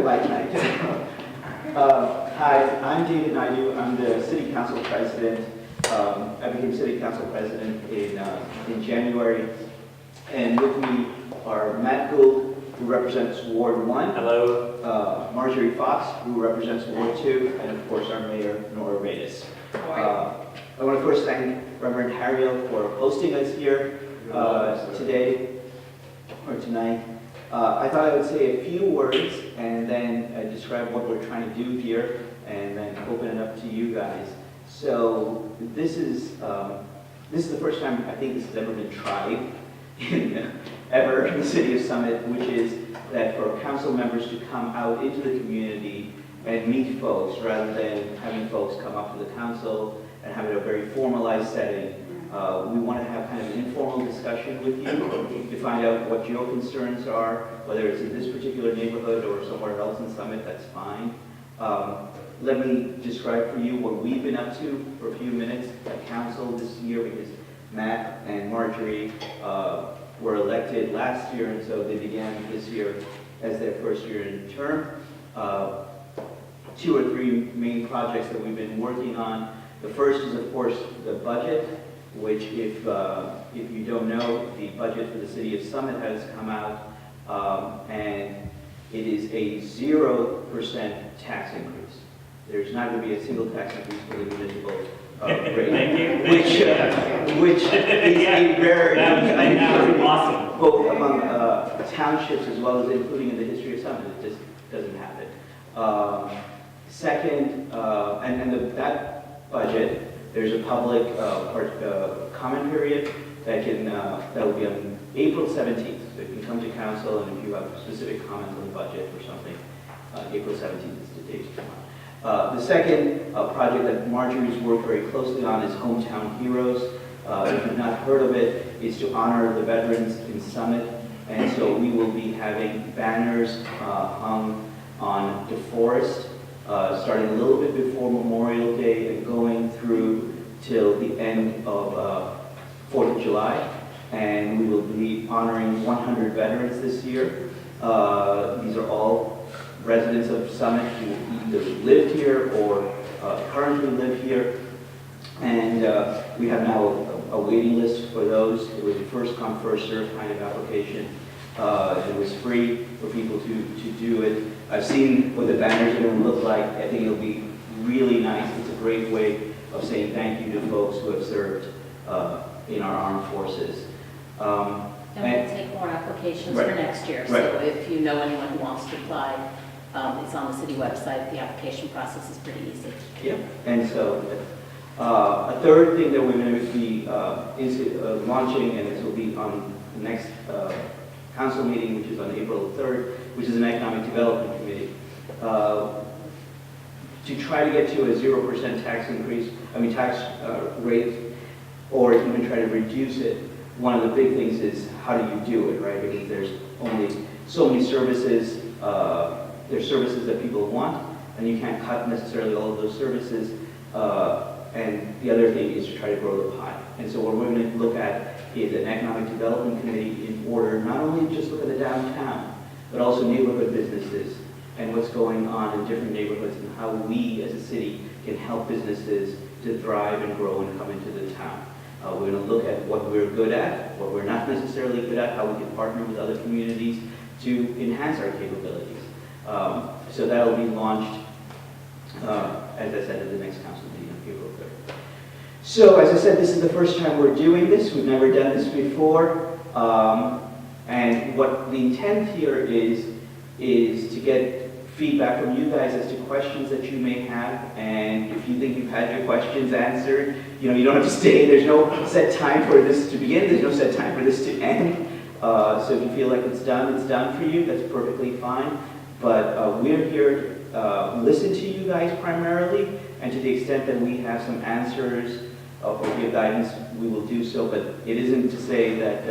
by tonight. Hi, I'm David Naidu. I'm the City Council President. I became City Council President in January. And with me are Matt Gould, who represents Ward 1. Hello. Marjorie Fox, who represents Ward 2. And of course, our Mayor, Nora Radis. I want to first thank Reverend Harriel for hosting us here today, or tonight. I thought I would say a few words and then describe what we're trying to do here and then open it up to you guys. So this is the first time I think this has ever been tried ever in the city of Summit, which is that for council members to come out into the community and meet folks rather than having folks come up to the council and have it a very formalized setting. We want to have kind of an informal discussion with you to find out what your concerns are, whether it's in this particular neighborhood or somewhere else in Summit, that's fine. Let me describe for you what we've been up to for a few minutes at council this year, because Matt and Marjorie were elected last year, and so they began this year as their first year in term. 2 or 3 main projects that we've been working on. The first is, of course, the budget, which, if you don't know, the budget for the city of Summit has come out, and it is a 0% tax increase. There's not going to be a single tax increase for the municipal rate. Thank you. Which is a rarity. That was awesome. Both among townships as well as including in the history of Summit. It just doesn't happen. Second, that budget, there's a public comment period that will be on April 17th. So you can come to council, and if you have specific comments on the budget or something, April 17th is the date to come on. The second project that Marjorie's worked very closely on is Hometown Heroes. If you've not heard of it, it's to honor the veterans in Summit. And so we will be having banners hung on DeForest, starting a little bit before Memorial Day and going through till the end of 4th of July. And we will be honoring 100 veterans this year. These are all residents of Summit who either lived here or currently live here. And we have now a waiting list for those. It was a first come, first served kind of application. It was free for people to do it. I've seen what the banners are going to look like. I think it'll be really nice. It's a great way of saying thank you to folks who have served in our armed forces. And we'll take more applications for next year. Right. So if you know anyone who wants to apply, it's on the city website. The application process is pretty easy. Yeah, and so a third thing that we're going to be launching, and this will be on the next council meeting, which is on April 3rd, which is an economic development committee, to try to get to a 0% tax rate, or even try to reduce it. One of the big things is how do you do it, right? Because there's only so many services, there's services that people want, and you can't cut necessarily all of those services. And the other thing is to try to grow the pie. And so what we're going to look at is an economic development committee in order not only just look at the downtown, but also neighborhood businesses and what's going on in different neighborhoods and how we as a city can help businesses to thrive and grow and come into the town. We're going to look at what we're good at, what we're not necessarily good at, how we can partner with other communities to enhance our capabilities. So that'll be launched, as I said, at the next council meeting on April 3rd. So as I said, this is the first time we're doing this. We've never done this before. And what the intent here is to get feedback from you guys as to questions that you may have. And if you think you've had your questions answered, you don't have to stay. There's no set time for this to begin. There's no set time for this to end. So if you feel like it's done for you, that's perfectly fine. But we're here to listen to you guys primarily, and to the extent that we have some answers or give guidance, we will do so. But it isn't to say that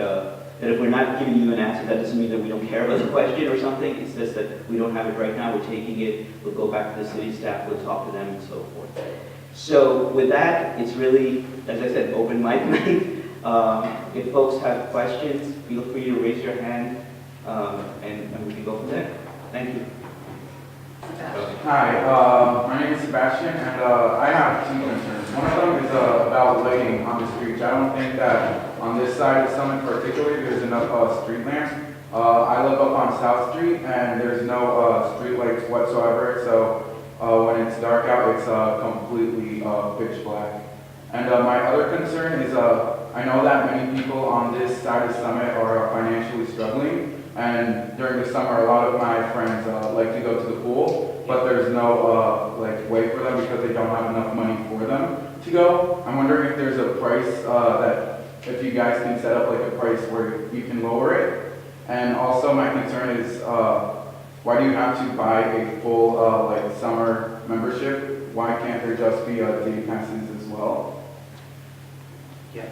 if we're not giving you an answer, that doesn't mean that we don't care about the question or something. It's just that we don't have it right now. We're taking it. We'll go back to the city staff. We'll talk to them and so forth. So with that, it's really, as I said, open mic night. If folks have questions, feel free to raise your hand, and we can go from there. Thank you. Sebastian. Hi, my name is Sebastian, and I have two concerns. One of them is about lighting on the streets. I don't think that on this side of Summit particularly, there's enough street lamps. I live up on South Street, and there's no street lights whatsoever, so when it's dark out, it's completely pitch black. And my other concern is I know that many people on this side of Summit are financially struggling. And during the summer, a lot of my friends like to go to the pool, but there's no like way for them because they don't have enough money for them to go. I'm wondering if there's a price that if you guys can set up like a price where you can lower it. And also my concern is why do you have to buy a full like summer membership? Why can't there just be day passes as well? Yeah.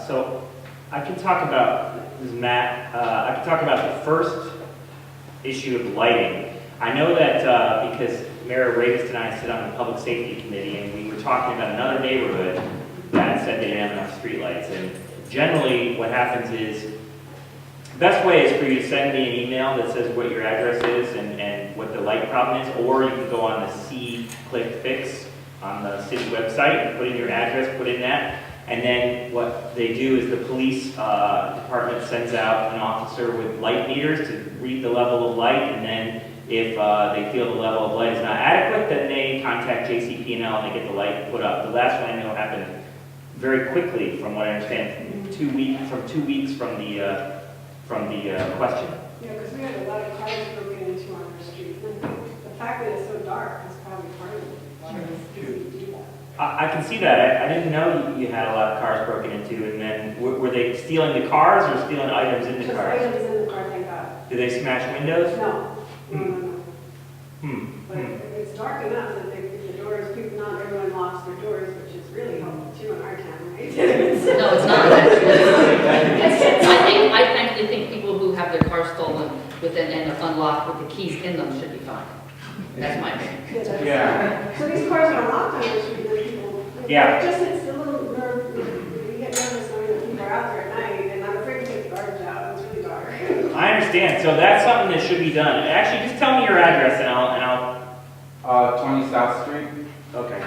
So I can talk about, this is Matt, I can talk about the first issue of lighting. I know that because Mayor Ravis and I sit on the Public Safety Committee, and we were talking about another neighborhood that said they didn't have enough streetlights. And generally what happens is, the best way is for you to send me an email that says what your address is and what the light problem is, or you can go on the See Click Fix on the city website and put in your address, put in that. And then what they do is the police department sends out an officer with light meters to read the level of light, and then if they feel the level of light is not adequate, then they contact JCP&L and they get the light put up. The last one I know happened very quickly, from what I understand, from 2 weeks from the question. Yeah, because we had a lot of cars broken into on our street. And the fact that it's so dark is probably part of it. Why it's easy to do that. I can see that. I didn't know you had a lot of cars broken into, and then were they stealing the cars or stealing items in the Just cars? items in the car, thank God. Did they smash windows? No, no. But Hmm. it's dark enough that if the doors, people, not everyone locks their doors, which is really helpful too in our town, right? No, it's not. I frankly think people who have their cars stolen and unlocked with the keys in them should be fined. That's my opinion. Yeah. So these cars are locked on the street, and people. Yeah. It's a little nerve, you get nervous knowing that people are out there at night, and I'm afraid to take the garbage out, it's really dark. I understand. So that's something that should be done. Actually, just tell me your address and I'll. 20 South Street. Okay.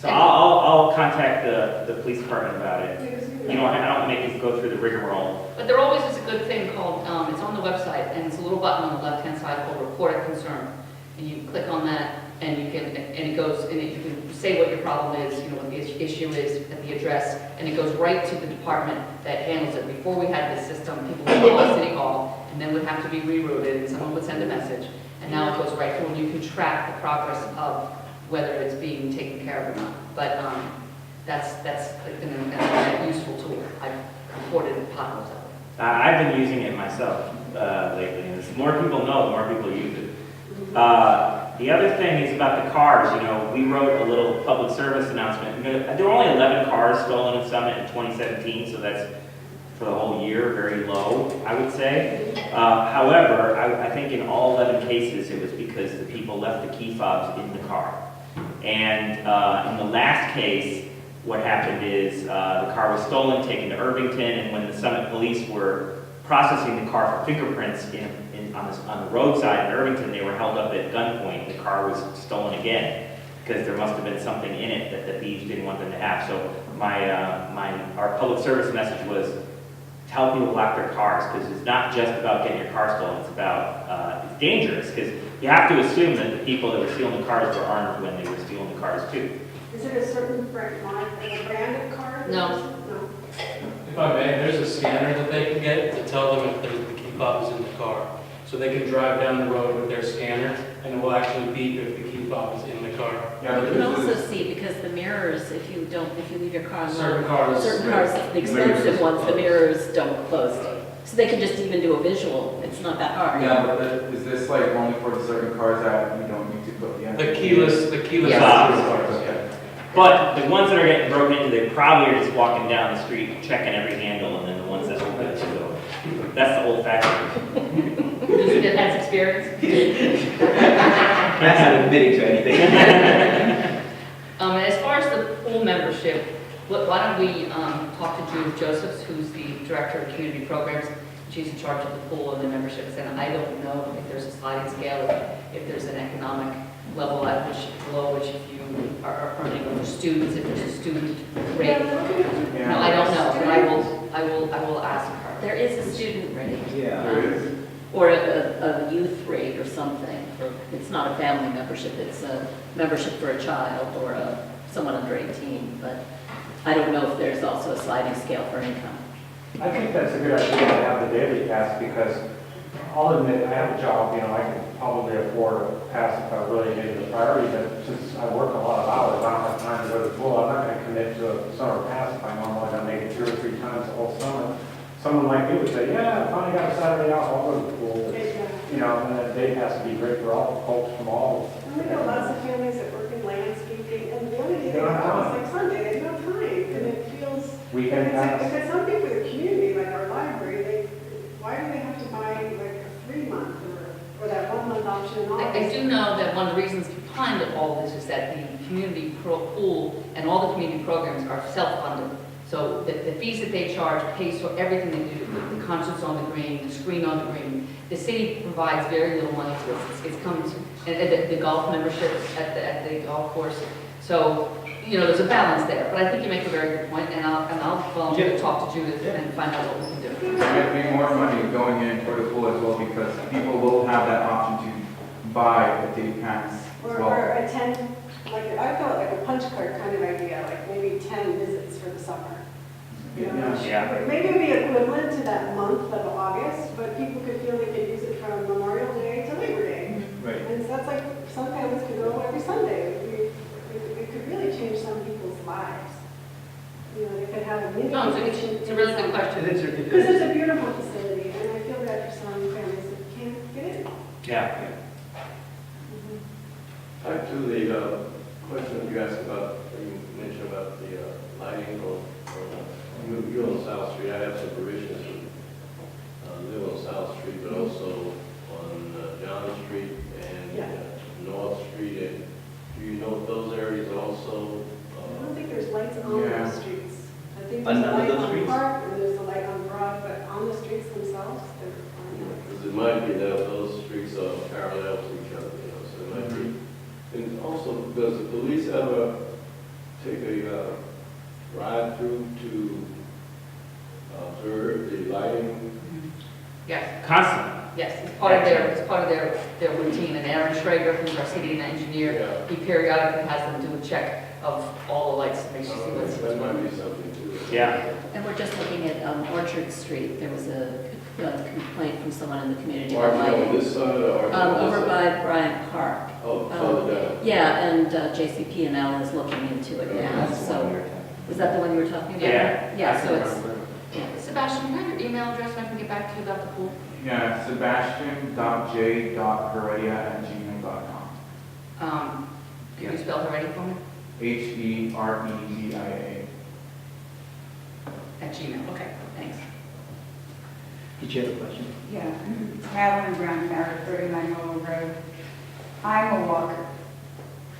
So I'll contact the police department about it. You know, I don't make it go through the rigmarole. But there always is a good thing called, it's on the website, and it's a little button on the left-hand side called Report a Concern. And you click on that, and you can, and it goes, and you can say what your problem is, you know, what the issue is at the address, and it goes right to the department that handles it. Before we had this system, people would call City Hall, and then would have to be rerouted, and someone would send a message. And now it goes right through, and you can track the progress of whether it's being taken care of or not. But that's a useful tool. I've reported potholes that way. I've been using it myself lately, and the more people know, the more people use it. The other thing is about the cars. You know, we wrote a little public service announcement. There were only 11 cars stolen in Summit in 2017, so that's for the whole year, very low, I would say. However, I think in all 11 cases, it was because the people left the key fobs in the car. And in the last case, what happened is the car was stolen, taken to Irvington, and when the Summit police were processing the car for fingerprints on the roadside in Irvington, they were held up at gunpoint. The car was stolen again because there must have been something in it that the thieves didn't want them to have. So our public service message was tell people to lock their cars, because it's not just about getting your car stolen. It's about it's dangerous, because you have to assume that the people that were stealing the cars were armed when they were stealing the cars too. Is it a certain brand of car? No. No. If I may, there's a scanner that they can get to tell them if the key fob is in the car. So they can drive down the road with their scanner, and it will actually beep if the key fob is in the car. Yeah, You but can this also is, see, because the mirrors, if you leave your car Certain unlocked, cars. certain cars, the expensive ones, the mirrors don't close. So they can just even do a visual. It's not that hard. yeah, but is this like only for the certain cars that you don't need to put the The keyless Yeah. cars, yeah. But the ones that are getting broken into, they probably are just walking down the street, checking every handle, and then the ones that open it, so that's the old fashioned. That's experience. That's not admitting to anything. As far as the pool membership, why don't we talk to Judith Josephs, who's the Director of Community Programs, she's in charge of the pool and the memberships, and I don't know if there's a sliding scale, if there's an economic level at which, below which if you are earning for students, if there's a student rate. No, I don't know, but I will ask her. There is a student rate. Yeah. There is. Or a youth rate or something. It's not a family membership, it's a membership for a child or someone under 18, but I don't know if there's also a sliding scale for income. I think that's a good idea to have the daily pass because I'll admit, I have a job, I can probably afford a pass if I really made it a priority, but since I work a lot of hours, I don't have time to go to the pool. I'm not going to commit to a summer pass if I know I'm only going to make it 2 or 3 times the whole summer. Someone like me would say, yeah, I finally got a Saturday off, I'll go to the pool. But, and that day has to be great for all folks from all. And we know lots of families that work in landscaping, and the only day they go out is like Sunday, they have no time, and it feels, Weekend pass. if it's something for the community, like our library, why do they have to buy like a 3-month or that 1-month option and all I this? do know that one of the reasons behind all this is that the community pool and all the community programs are self-funded. So the fees that they charge pays for everything they do, the concerts on the green, the screen on the green. The city provides very little money to us. It comes, and the golf memberships at the golf course. So, there's a balance there. But I think you make a very good point, and I'll talk to Judith and find out what we can do. There might be more money going in for the pool as well because people will have that option to buy a day pass as Or well. attend, I felt like a punch card kind of idea, like maybe 10 visits for the summer. Yeah. Maybe it'd be equivalent to that month of August, but people could feel they could use it from Memorial Day to Labor Day. Right. And so that's like, some families could go every Sunday. It could really change some people's lives. They could have a mini No, vacation. it's a really good question. Because it's a beautiful facility, and I feel bad for some families that can't get in. Yeah. Back to the question you asked about, you mentioned about the lighting or you're on South Street. I have some parishioners who live on South Street, but also on John Street and Yeah. North Street. And do you know if those areas also? I don't think there's lights on Yeah. the streets. I think On there's a none of light those on streets? Park, and there's a light on Broad, but on the streets themselves, there aren't. Because it might be that those streets are parallel to each other, so it might be. And also, does the police ever take a ride through to observe the lighting? Yes. Constantly. Yes, it's part of their routine, and Aaron Schrager, who's our city engineer, Yeah. he periodically has them do a check of all the lights, to make sure what's That might be something to it. Yeah. And we're just looking at Orchard Street. There was a complaint from someone in the community. Or about on lighting. this side or on Over this side? by Bryant Park. Oh, further down. Yeah, and JCP&L is looking into it now, so, was that the one you were talking about? Yeah. Yeah, so it's, Sebastian, can I have your email address and I can get back to you about the pool? Yeah, sebastian.j.heredia@gmail.com. Can you spell Heredia for me? HEREDIA. At Gmail, okay, thanks. Did you have a question? Yeah, Madeline Brown, Barrett, 39 Noble Road. I'm a walker,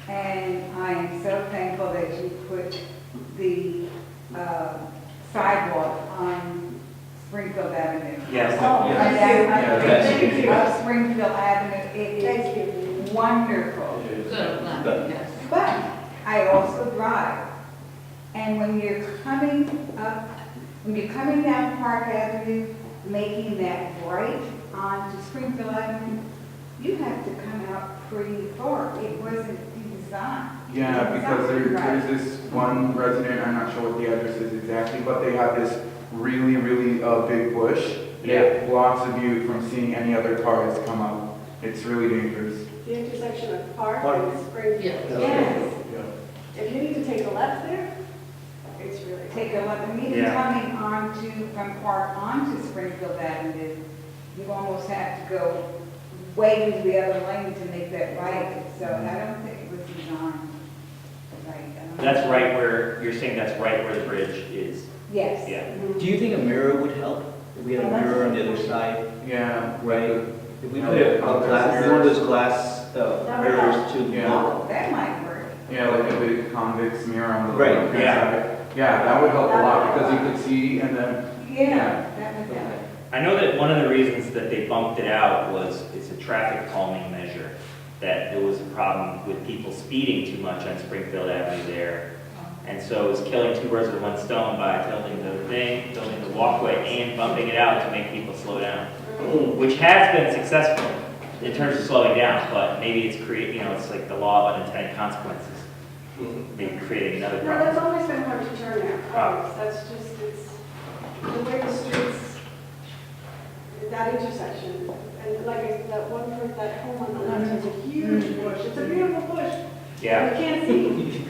and I am so thankful that you put the sidewalk on Springfield Avenue. Yes. And that- Thank you. Up Springfield Avenue, it Thank is you. wonderful. Good, glad, yes. But I also drive, and when you're coming down Park Avenue, making that right onto Springfield Avenue, you have to come out pretty far. It wasn't designed. Yeah, because there's this one resident, I'm not sure what the address is exactly, but they have this really, really big bush. It blocks the view from seeing any other cars come up. It's really dangerous. The intersection of Park Park. and Springfield. Yeah. Yes. Yeah. If you need to take a left there, it's really. Take a look, and even Yeah. coming from Park onto Springfield Avenue, you almost have to go way into the other lane to make that right. So I don't think it was designed right. That's right where, you're saying that's right where the bridge is. Yes. Yeah. Mhm. Do you think a mirror would help? If we had a mirror on the other side, Yeah. right? If we put a glass, one of those glass mirrors to Yeah. Oh, that might work. Yeah, like a big convex mirror on the Right, left-hand yeah. side. Yeah, that would help a lot because you could see and then, Yeah, that would help. I I know that one of the reasons that they bumped it out was it's a traffic calming measure, that there was a problem with people speeding too much on Springfield Avenue there. And so it was killing two birds with one stone by building the walkway and bumping it out to make people slow down, which has been successful in terms of slowing down, but maybe it's it's like the law of unintended consequences. Maybe creating another No, that's problem. always been hard to turn there. That's just, it's the way the streets, that intersection, and like that one, that home on the left has a huge bush. It's a beautiful bush. Yeah. You can't see.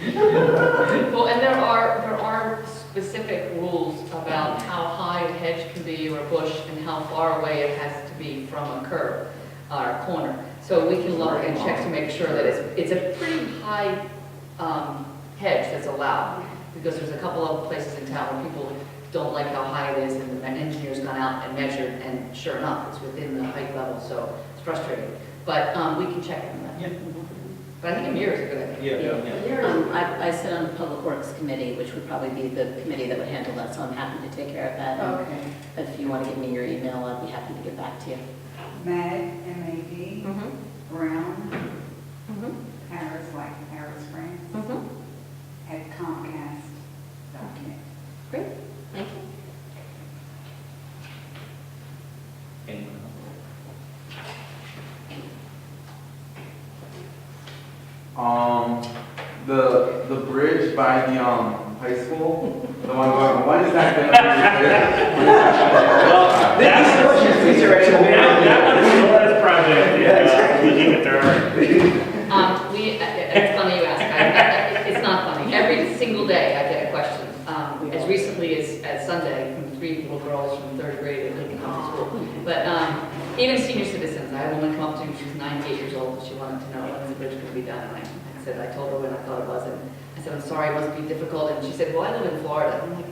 Well, and there are specific rules about how high a hedge can be or a bush and how far away it has to be from a curb or a corner. So we can look and check to make sure that it's a pretty high hedge that's allowed, because there's a couple of places in town where people don't like how high it is, and the engineer's gone out and measured, and sure enough, it's within the height level, so it's frustrating. But we can check on that. Yeah. But I think a mirror is a good idea. I sit on the Public Works Committee, which would probably be the committee that would handle that, so I'm happy to take care of that. And Okay. if you want to give me your email, I'd be happy to get back to you. Mad, M-A-D, Mm-hmm. Brown, Mm-hmm. Harris, like Harris Springs, Mm-hmm. at Comcast.net. Great, thank you. Anyone else? The bridge by the high school, the one going, when is that gonna be repaired? These are actually. That one is the last project. Yeah, We keep it there. It's funny you ask. It's not funny. Every single day I get a question. As recently as Sunday, from 3 little girls from 3rd grade at Lincoln Country School. But even senior citizens, I had a woman come up to me, she was 98 years old, and she wanted to know when the bridge could be done. And I said, I told her when I thought it was, and I said, I'm sorry, it must be difficult. And she said, well, I live in Florida. I'm like,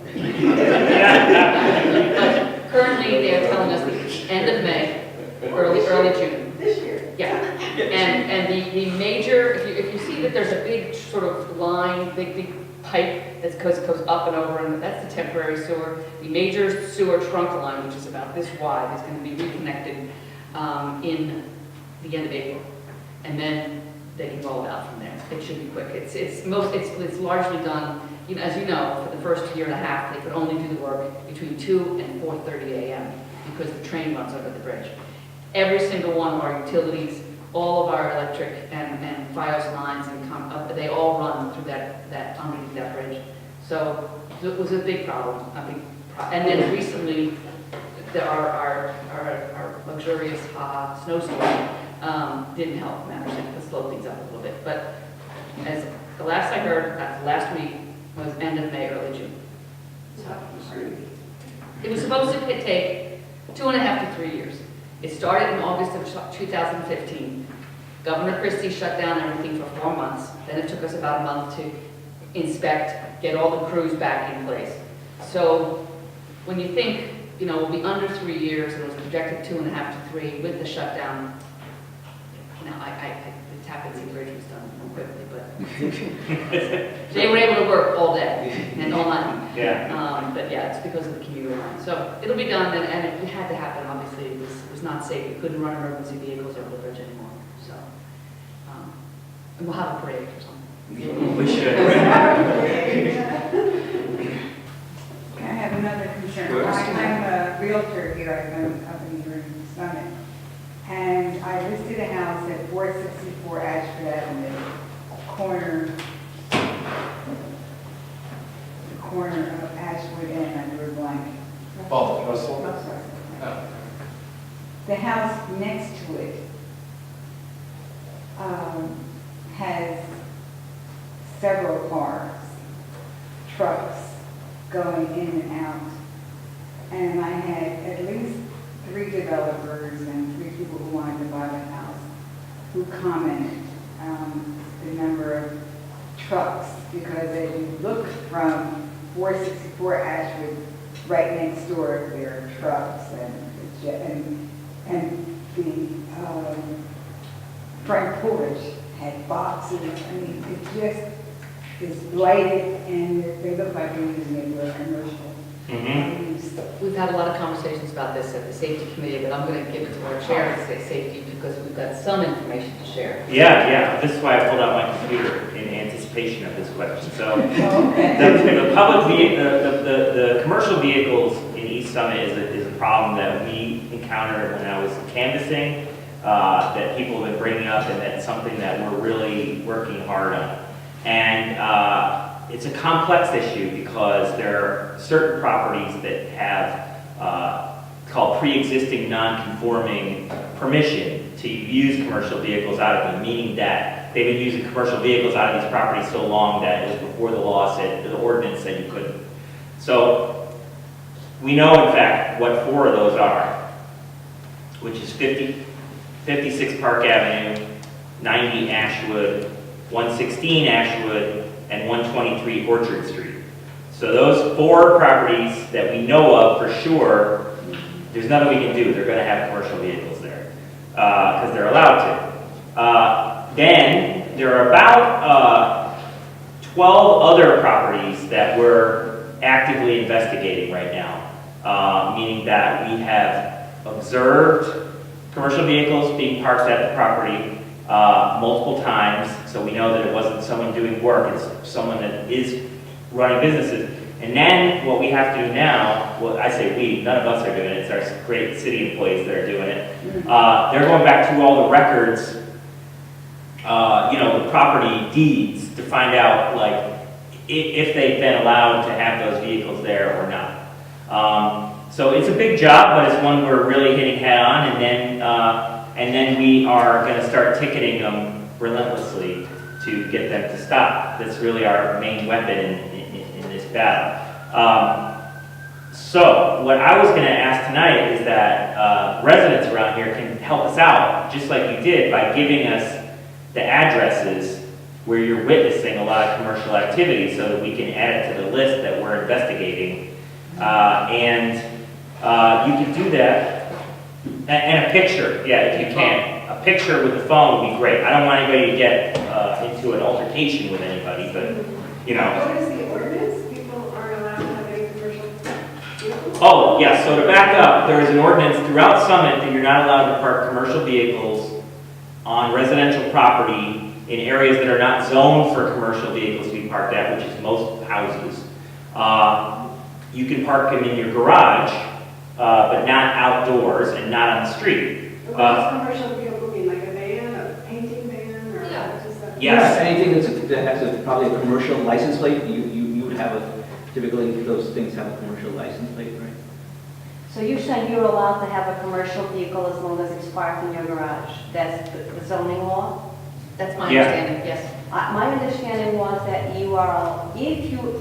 but currently they are telling us the end of May, early June. This year. Yeah, and the major, if you see that there's a big sort of line, big pipe that goes up and over, and that's the temporary sewer. The major sewer trunk line, which is about this wide, is going to be reconnected in the end of April, and then they can roll it out from there. It should be quick. It's largely done. As you know, for the first year and a half, they could only do the work between 2 and 4:30 a.m. because the train runs under the bridge. Every single one of our utilities, all of our electric and FiOS lines, they all run through that underneath that bridge. So it was a big problem, and then recently, our luxurious snowstorm didn't help matters, it slowed things up a little bit. But as the last I heard, last week, was end of May, early June. So it was supposed to take 2.5 to 3 years. It started in August of 2015. Governor Christie shut down everything for 4 months. Then it took us about a month to inspect, get all the crews back in place. So when you think, we'll be under 3 years, and it was projected 2.5 to 3 with the shutdown, the Tappan Zee Bridge was done quickly, but they were able to work all day and all night. Yeah. But yeah, it's because of the commuter line. So it'll be done, and it had to happen, obviously. It was not safe. We couldn't run emergency vehicles over the bridge anymore. So, and we'll have a parade or something. We should. I have another concern. Sure. I'm a realtor here, I own a company here in Summit. And I listed a house at 464 Ashford Avenue, corner of Ashwood and I drew a blank. Both, Russell. Oh, sorry. Oh. The house next to it has several cars, trucks going in and out. And I had at least 3 developers and 3 people who wanted to buy the house who commented the number of trucks, because as you look from 464 Ashwood right next door, there are trucks and the front porch had boxes. I mean, it just is blighted, and they look like they're using it for a commercial. We've had a lot of conversations about this at the safety committee, but I'm going to give it to our chair of safety because we've got some information to share. Yeah, this is why I pulled out my computer in anticipation of this question. So, the public the commercial vehicles in East Summit is a problem that we encountered when I was canvassing, that people have been bringing up, and that's something that we're really working hard on. And it's a complex issue because there are certain properties that have called pre-existing non-conforming permission to use commercial vehicles out of them, meaning that they've been using commercial vehicles out of these properties so long that it was before the law said, the ordinance said you couldn't. So we know in fact what 4 of those are, which is 56 Park Avenue, 90 Ashwood, 116 Ashwood, and 123 Orchard Street. So those 4 properties that we know of for sure, there's nothing we can do. They're going to have commercial vehicles there because they're allowed to. Then there are about 12 other properties that we're actively investigating right now, meaning that we have observed commercial vehicles being parked at the property multiple times, so we know that it wasn't someone doing work, it's someone that is running businesses. And then what we have to do now, well, I say we, none of us are doing it, it's our great city employees that are doing it. They're going back through all the records, the property deeds to find out like if they've been allowed to have those vehicles there or not. So it's a big job, but it's one we're really hitting head on, and then we are going to start ticketing them relentlessly to get them to stop. That's really our main weapon in this battle. So what I was going to ask tonight is that residents around here can help us out, just like you did, by giving us the addresses where you're witnessing a lot of commercial activity so that we can add it to the list that we're investigating. And you can do that. And a picture, yeah, if you can. A picture with the phone would be great. I don't want anybody to get into an altercation with anybody, but, What is the ordinance? People aren't allowed to have any commercial vehicles? Oh, yeah, so to back up, there is an ordinance throughout Summit that you're not allowed to park commercial vehicles on residential property in areas that are not zoned for commercial vehicles to be parked at, which is most houses. You can park them in your garage, but not outdoors and not on the street. What does commercial vehicle mean, like a van, a painting van, or Yeah. just a? Yes. Anything that has probably a commercial license plate, you would have typically those things have a commercial license plate, right? So you're saying you're allowed to have a commercial vehicle as long as it's parked in your garage? That's the zoning law? That's my Yeah. understanding, yes. My understanding was that if you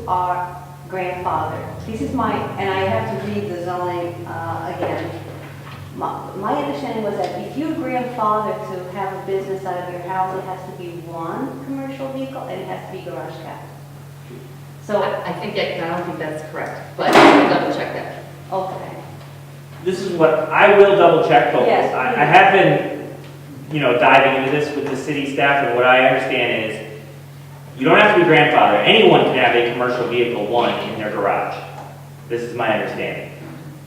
are grandfathered, this is and I have to read the zoning again. My understanding was that if you're grandfathered to have a business out of your house, it has to be one commercial vehicle and it has to be garage kept. So, I don't think that's correct, but we'll double check that. okay. This is what, I will double check, but Yes, I please. have been, diving into this with the city staff, and what I understand is, you don't have to be grandfathered. Anyone can have a commercial vehicle, in their garage. This is my understanding.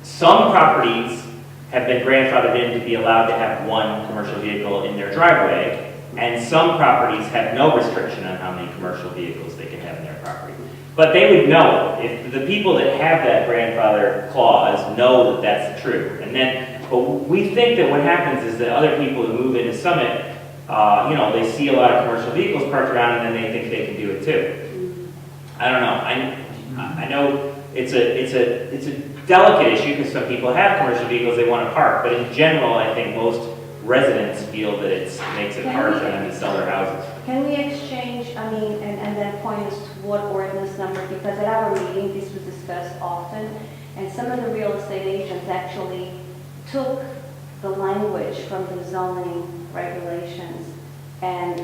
Some properties have been grandfathered in to be allowed to have one commercial vehicle in their driveway, and some properties have no restriction on how many commercial vehicles they can have in their property. But they would know it. If the people that have that grandfather clause know that that's true. But we think that what happens is that other people who move into Summit, they see a lot of commercial vehicles parked around and then they think they can do it too. I don't know. I know it's a delicate issue because some people have commercial vehicles they want to park, but in general, I think most residents feel that it makes it hard for them to sell their houses. Can we exchange, and then point us to what ordinance number, because at our meeting, this was discussed often, and some of the real estate agents actually took the language from the zoning regulations and,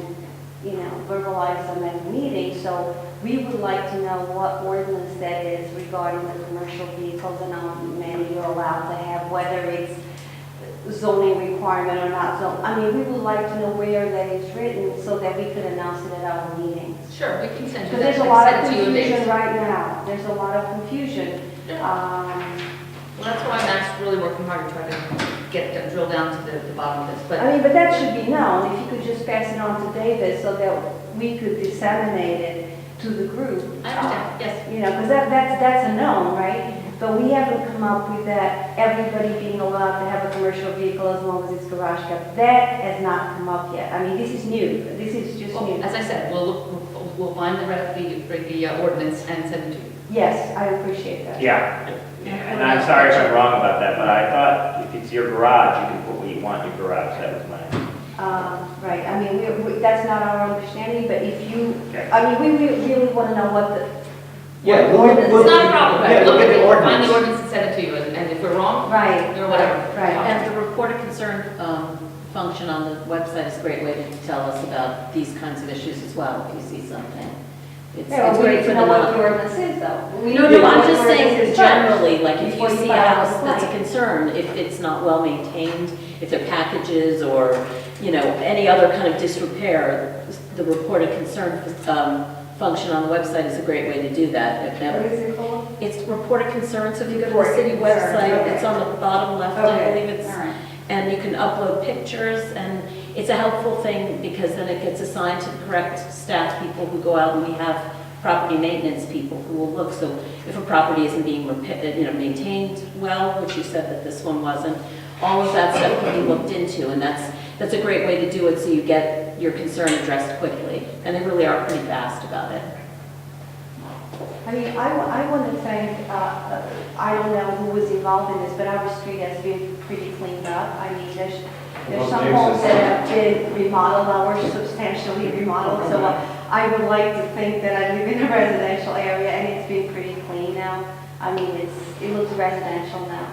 verbalized them at the meeting. So we would like to know what ordinance that is regarding the commercial vehicles and how many you're allowed to have, whether it's zoning requirement or not. We would like to know where that is written so that we could announce it at our meetings. Sure, we can send you Because that. there's a lot of Send it to you in days. confusion right now. There's a lot of confusion. Well, that's why Matt's really working hard to try to drill down to the bottom of this, but. I mean, but that should be known, if you could just pass it on to David so that we could disseminate it to the group. I understand, yes. You know, because that's a known, right? But we haven't come up with that, everybody being allowed to have a commercial vehicle as long as it's garage kept. That has not come up yet. I mean, this is new, this is just Well, new. as I said, we'll find the ordinance and send it to you. Yes, I appreciate that. Yeah, and I'm sorry if I'm wrong about that, but I thought if it's your garage, you can put what you want in your garage, that was my. Right, I mean, that's not our understanding, but if you, Okay. I mean, we really want to know what the, Yeah, It's not a problem, Yeah, look at the it, find ordinance. the ordinance and send it to you, and if we're wrong, right, or whatever. right. And the report of concern function on the website is a great way to tell us about these kinds of issues as well, if you see something. It's Yeah, well, we great need for to the know what non- the ordinance is, though. We No, need to no, know I'm what just the ordinance saying is generally, first, like if before you see a file house that's a complaint. concern, if it's not well maintained, if there are packages or, you know, any other kind of disrepair, the report of concern function on the website is a great way to do that. What is it called? It's report of concern, so if you go to Report the of city concern, website, okay. it's on the bottom left, I Okay. believe it's, All right. and you can upload pictures, and it's a helpful thing because then it gets assigned to the correct staff people who go out, and we have property maintenance people who will look. So if a property isn't being maintained well, which you said that this one wasn't, all of that stuff can be looked into, and that's a great way to do it so you get your concern addressed quickly. And they really are pretty fast about it. I mean, I want to thank, I don't know who was involved in this, but our street has been pretty cleaned up. I mean, there's Well, some James homes is- that have been remodeled, ours substantially remodeled, so I would like to think that I live in a residential area and it's been pretty clean now. I mean, it looks residential now.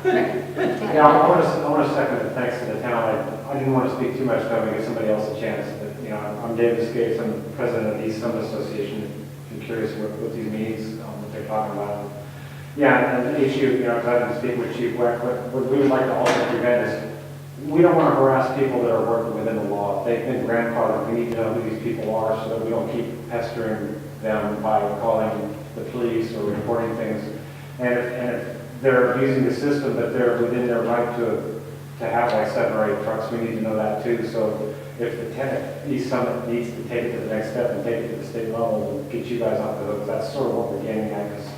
Yeah, I want to second the thanks to the town. I didn't want to speak too much, but I'm going to give somebody else a chance. But, you know, I'm David Skates, I'm president of the East Summit Association. I'm curious what these meetings, what they're talking about. Yeah, and the issue, you know, because I've been speaking with Chief Weck, what we would like to also prevent is, we don't want to harass people that are working within the law. If they've been grandfathered, we need to know who these people are so that we don't keep pestering them by calling the police or reporting things. And if they're abusing the system, but they're within their right to have like 7 or 8 trucks, we need to know that too. So if the tenant, East Summit needs to take it to the next step and take it to the state level and get you guys off the hook, that's sort of what we're getting at. Because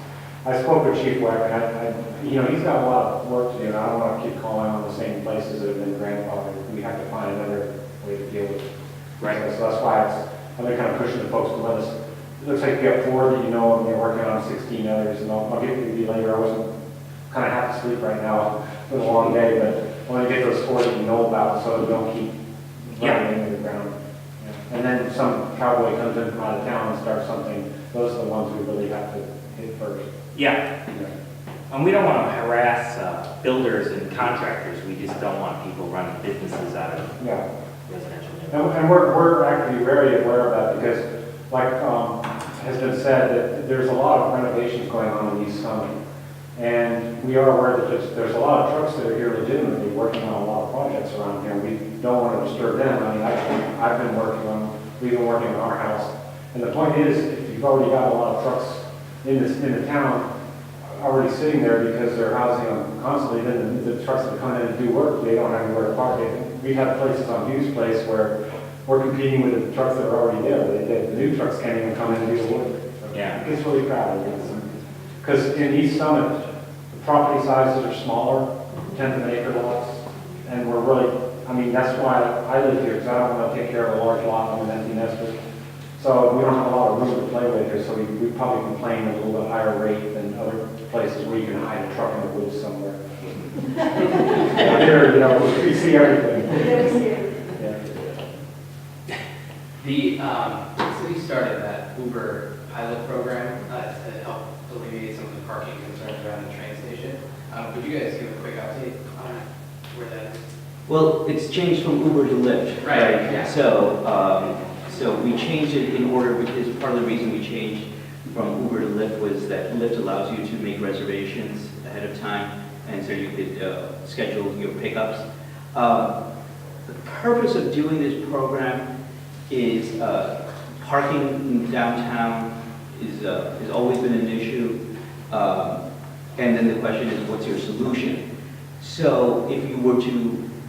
I spoke with Chief Weck, and you know, he's got a lot of work to do, and I don't want to keep calling on the same places that have been grandfathered. We have to find another way to deal with it. Right. So that's why I've been kind of pushing the folks to let us. It looks like you have 4 that you know, and you're working on 16 others, and I'll get to you later. I wasn't kind of half asleep right now. It's been a long day, but I want to get those 4 that you know about so we don't keep running into the ground. Yeah. And then some cowboy comes in from out of town and starts something. Those are the ones we really have to hit first. Yeah, and we don't want to harass builders and contractors, we just don't want people running businesses out of Yeah. residential neighborhoods. And we're actually very aware of that because, like has been said, that there's a lot of renovations going on in East Summit. And we are aware that there's a lot of trucks that are here legitimately working on a lot of projects around here. We don't want to disturb them. I mean, we've been working on our house. And the point is, if you've already got a lot of trucks in the town already sitting there because they're housing them constantly, then the trucks that come in and do work, they don't have anywhere to park it. We have places on Hughes Place where we're competing with the trucks that are already there. The new trucks can't even come in and do the work. Yeah. It gets really crowded. Because in East Summit, the property sizes are smaller, 10th of an acre lots, and we're really, I mean, that's why I live here, because I don't want to take care of a large lot on an empty nester. So we don't have a lot of room to play with here, so we probably complain at a little bit higher rate than other places where you can hide a truck in the woods somewhere. Here, you know, we see everything. Yeah. The city started that Uber pilot program to help alleviate some of the parking concerns around the train station. Could you guys give a quick update on where that is? Well, it's changed from Uber to Lyft. Right, yeah. So we changed it in order because part of the reason we changed from Uber to Lyft was that Lyft allows you to make reservations ahead of time, and so you could schedule your pickups. The purpose of doing this program is parking in downtown has always been an issue. And then the question is, what's your solution? So if you were to,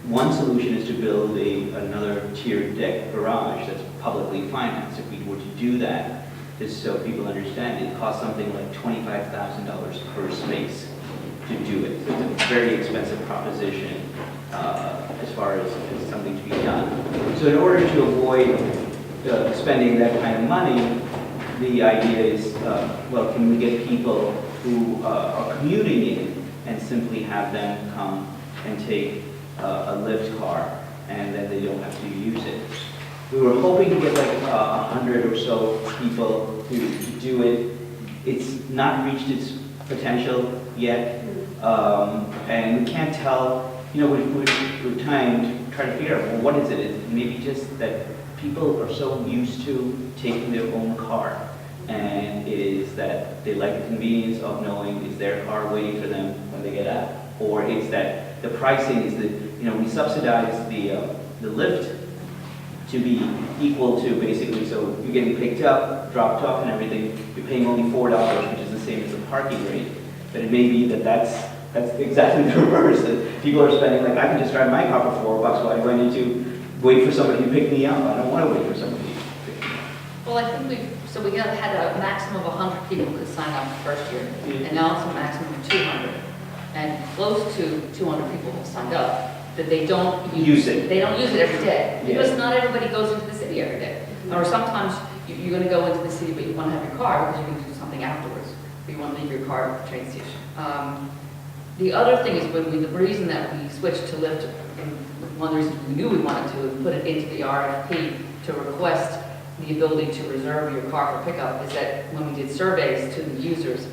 one solution is to build another tiered deck garage that's publicly financed. If we were to do that, just so people understand, it costs something like $25,000 per space to do it. So it's a very expensive proposition as far as something to be done. So in order to avoid spending that kind of money, the idea is, well, can we get people who are commuting in and simply have them come and take a Lyft car, and then they don't have to use it. We were hoping to get like 100 or so people to do it. It's not reached its potential yet, and we can't tell. You know, we're trying to figure out, well, what is it? It's maybe just that people are so used to taking their own car, and it is that they like the convenience of knowing it's their car waiting for them when they get out, or it's that the pricing is that, you know, we subsidize the Lyft to be equal to basically, so you're getting picked up, dropped off and everything, you're paying only $4, which is the same as the parking rate. But it may be that that's exactly the reverse, that people are spending, like, I can just drive my car for $4, why do I need to wait for somebody to pick me up? I don't want to wait for somebody to pick me up. Well, I think we had a maximum of 100 people could sign up the first year, and now it's a maximum of 200. And close to 200 people have signed up, that they don't Use it. They don't use it every day, Yeah. because not everybody goes into the city every day. Or sometimes you're going to go into the city, but you want to have your car because you're going to do something afterwards, or you want to leave your car at the train station. The other thing is the reason that we switched to Lyft, and one of the reasons we knew we wanted to put it into the RFP to request the ability to reserve your car for pickup, is that when we did surveys to the users,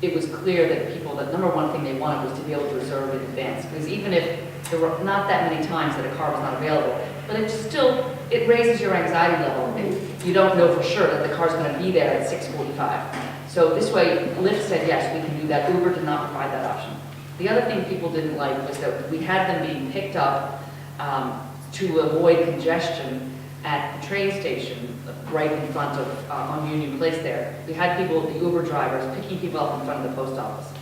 it was clear that people, the number one thing they wanted was to be able to reserve in advance. Because even if there were not that many times that a car was not available, but it raises your anxiety level if you don't know for sure that the car's going to be there at 6:45. So this way, Lyft said, yes, we can do that. Uber did not provide that option. The other thing people didn't like was that we had them being picked up to avoid congestion at the train station right in front of, on Union Place there. We had people, the Uber drivers, picking people up in front of the post office.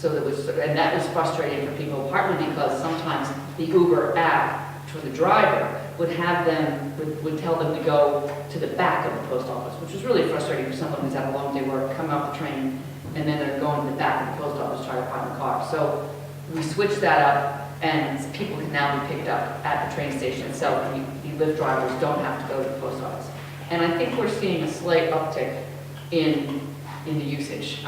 And that was frustrating for people, partly because sometimes the Uber app for the driver would tell them to go to the back of the post office, which was really frustrating for someone who's had a long day work, coming off the train, and then they're going to the back of the post office trying to find the car. So we switched that up, and people can now be picked up at the train station itself. The Lyft drivers don't have to go to the post office. And I think we're seeing a slight uptick in the usage.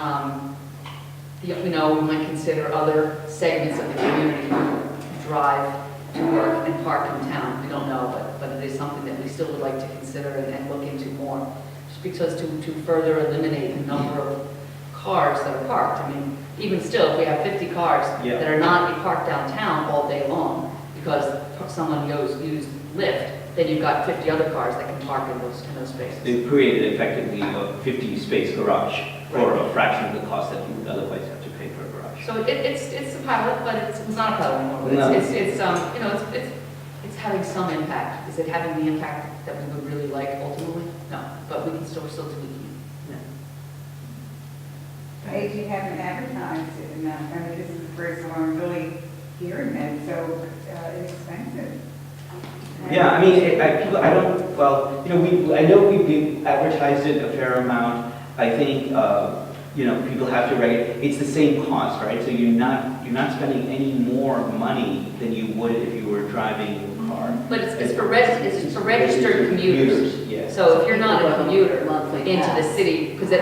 We might consider other segments of the community who drive to work and park in town. We don't know, but it is something that we still would like to consider and look into more. Just because to further eliminate the number of cars that are parked. I mean, even still, if we have 50 cars that are not parked downtown all day long because someone used Lyft, then you've got 50 other cars that can park in those spaces. They've created effectively a 50-space garage for a fraction of the cost that you would otherwise have to pay for a garage. So it's a pilot, but it's not a pilot anymore. No. It's having some impact. Is it having the impact that we would really like ultimately? No, but we can still tweaking. Paige, you haven't advertised it enough. I mean, this is the first one I'm really hearing that, so inexpensive. Yeah, I mean, I know we've advertised it a fair amount. I think, people have to regulate. It's the same cost, right? So you're not spending any more money than you would if you were driving your car. But it's for registered commuters. Yes. So if you're not a commuter Monthly into the pass. city, because it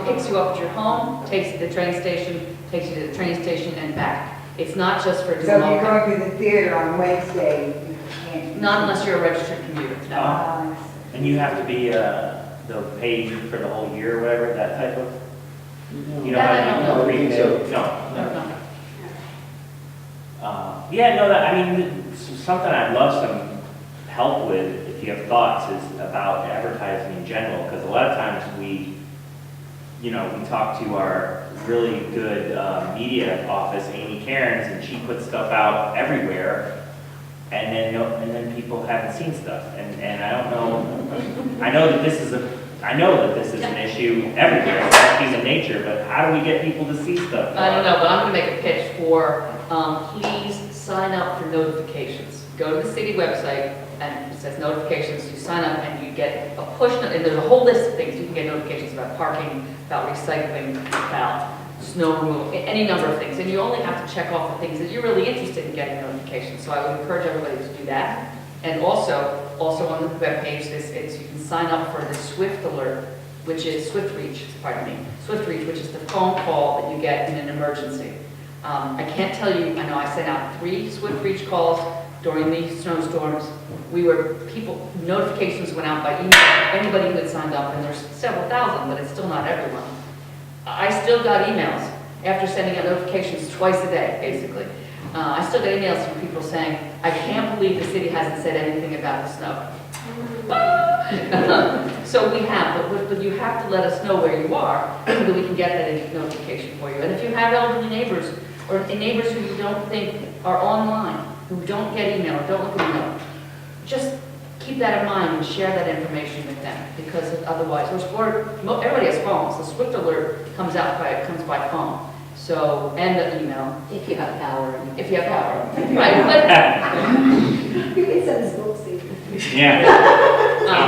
picks you up at your home, takes you to the train station, takes you to the train station and back. It's not just for doing So if all you're kinds. going to the theater on Wednesday, you can't. Not unless you're a registered commuter. No. And you have to be, they'll pay you for the whole year or whatever, that type of, That I don't know. prepaid? No. No. It's something I'd love some help with, if you have thoughts, is about advertising in general, because a lot of times we talk to our really good media office, Amy Cairns, and she puts stuff out everywhere, and then people haven't seen stuff, and I don't know. I know that this is an issue everywhere. human nature, but how do we get people to see stuff? I don't know, but I'm gonna make a pitch for, please sign up for notifications. Go to the city website, and it says notifications, you sign up and you get a push, and there's a whole list of things. You can get notifications about parking, about recycling, about snow removal, any number of things. And you only have to check off the things that you're really interested in getting notifications. So I would encourage everybody to do that. And also on the webpage, you can sign up for the Swift Alert, which is Swift Reach, which is the phone call that you get in an emergency. I can't tell you, I know I sent out 3 Swift Reach calls during the snowstorms. Notifications went out by email, anybody who had signed up, and there's several thousand, but it's still not everyone. I still got emails after sending out notifications twice a day, basically. I still get emails from people saying, I can't believe the city hasn't said anything about the snow. So we have, but you have to let us know where you are so that we can get that notification for you. And if you have elderly neighbors or neighbors who you don't think are online, who don't get email, or don't look at email, just keep that in mind and share that information with them, because otherwise, everybody has phones. The Swift Alert comes by phone. So, and the email. If you have power. If you have power. Right, but, You can send this book, Steve. Yeah,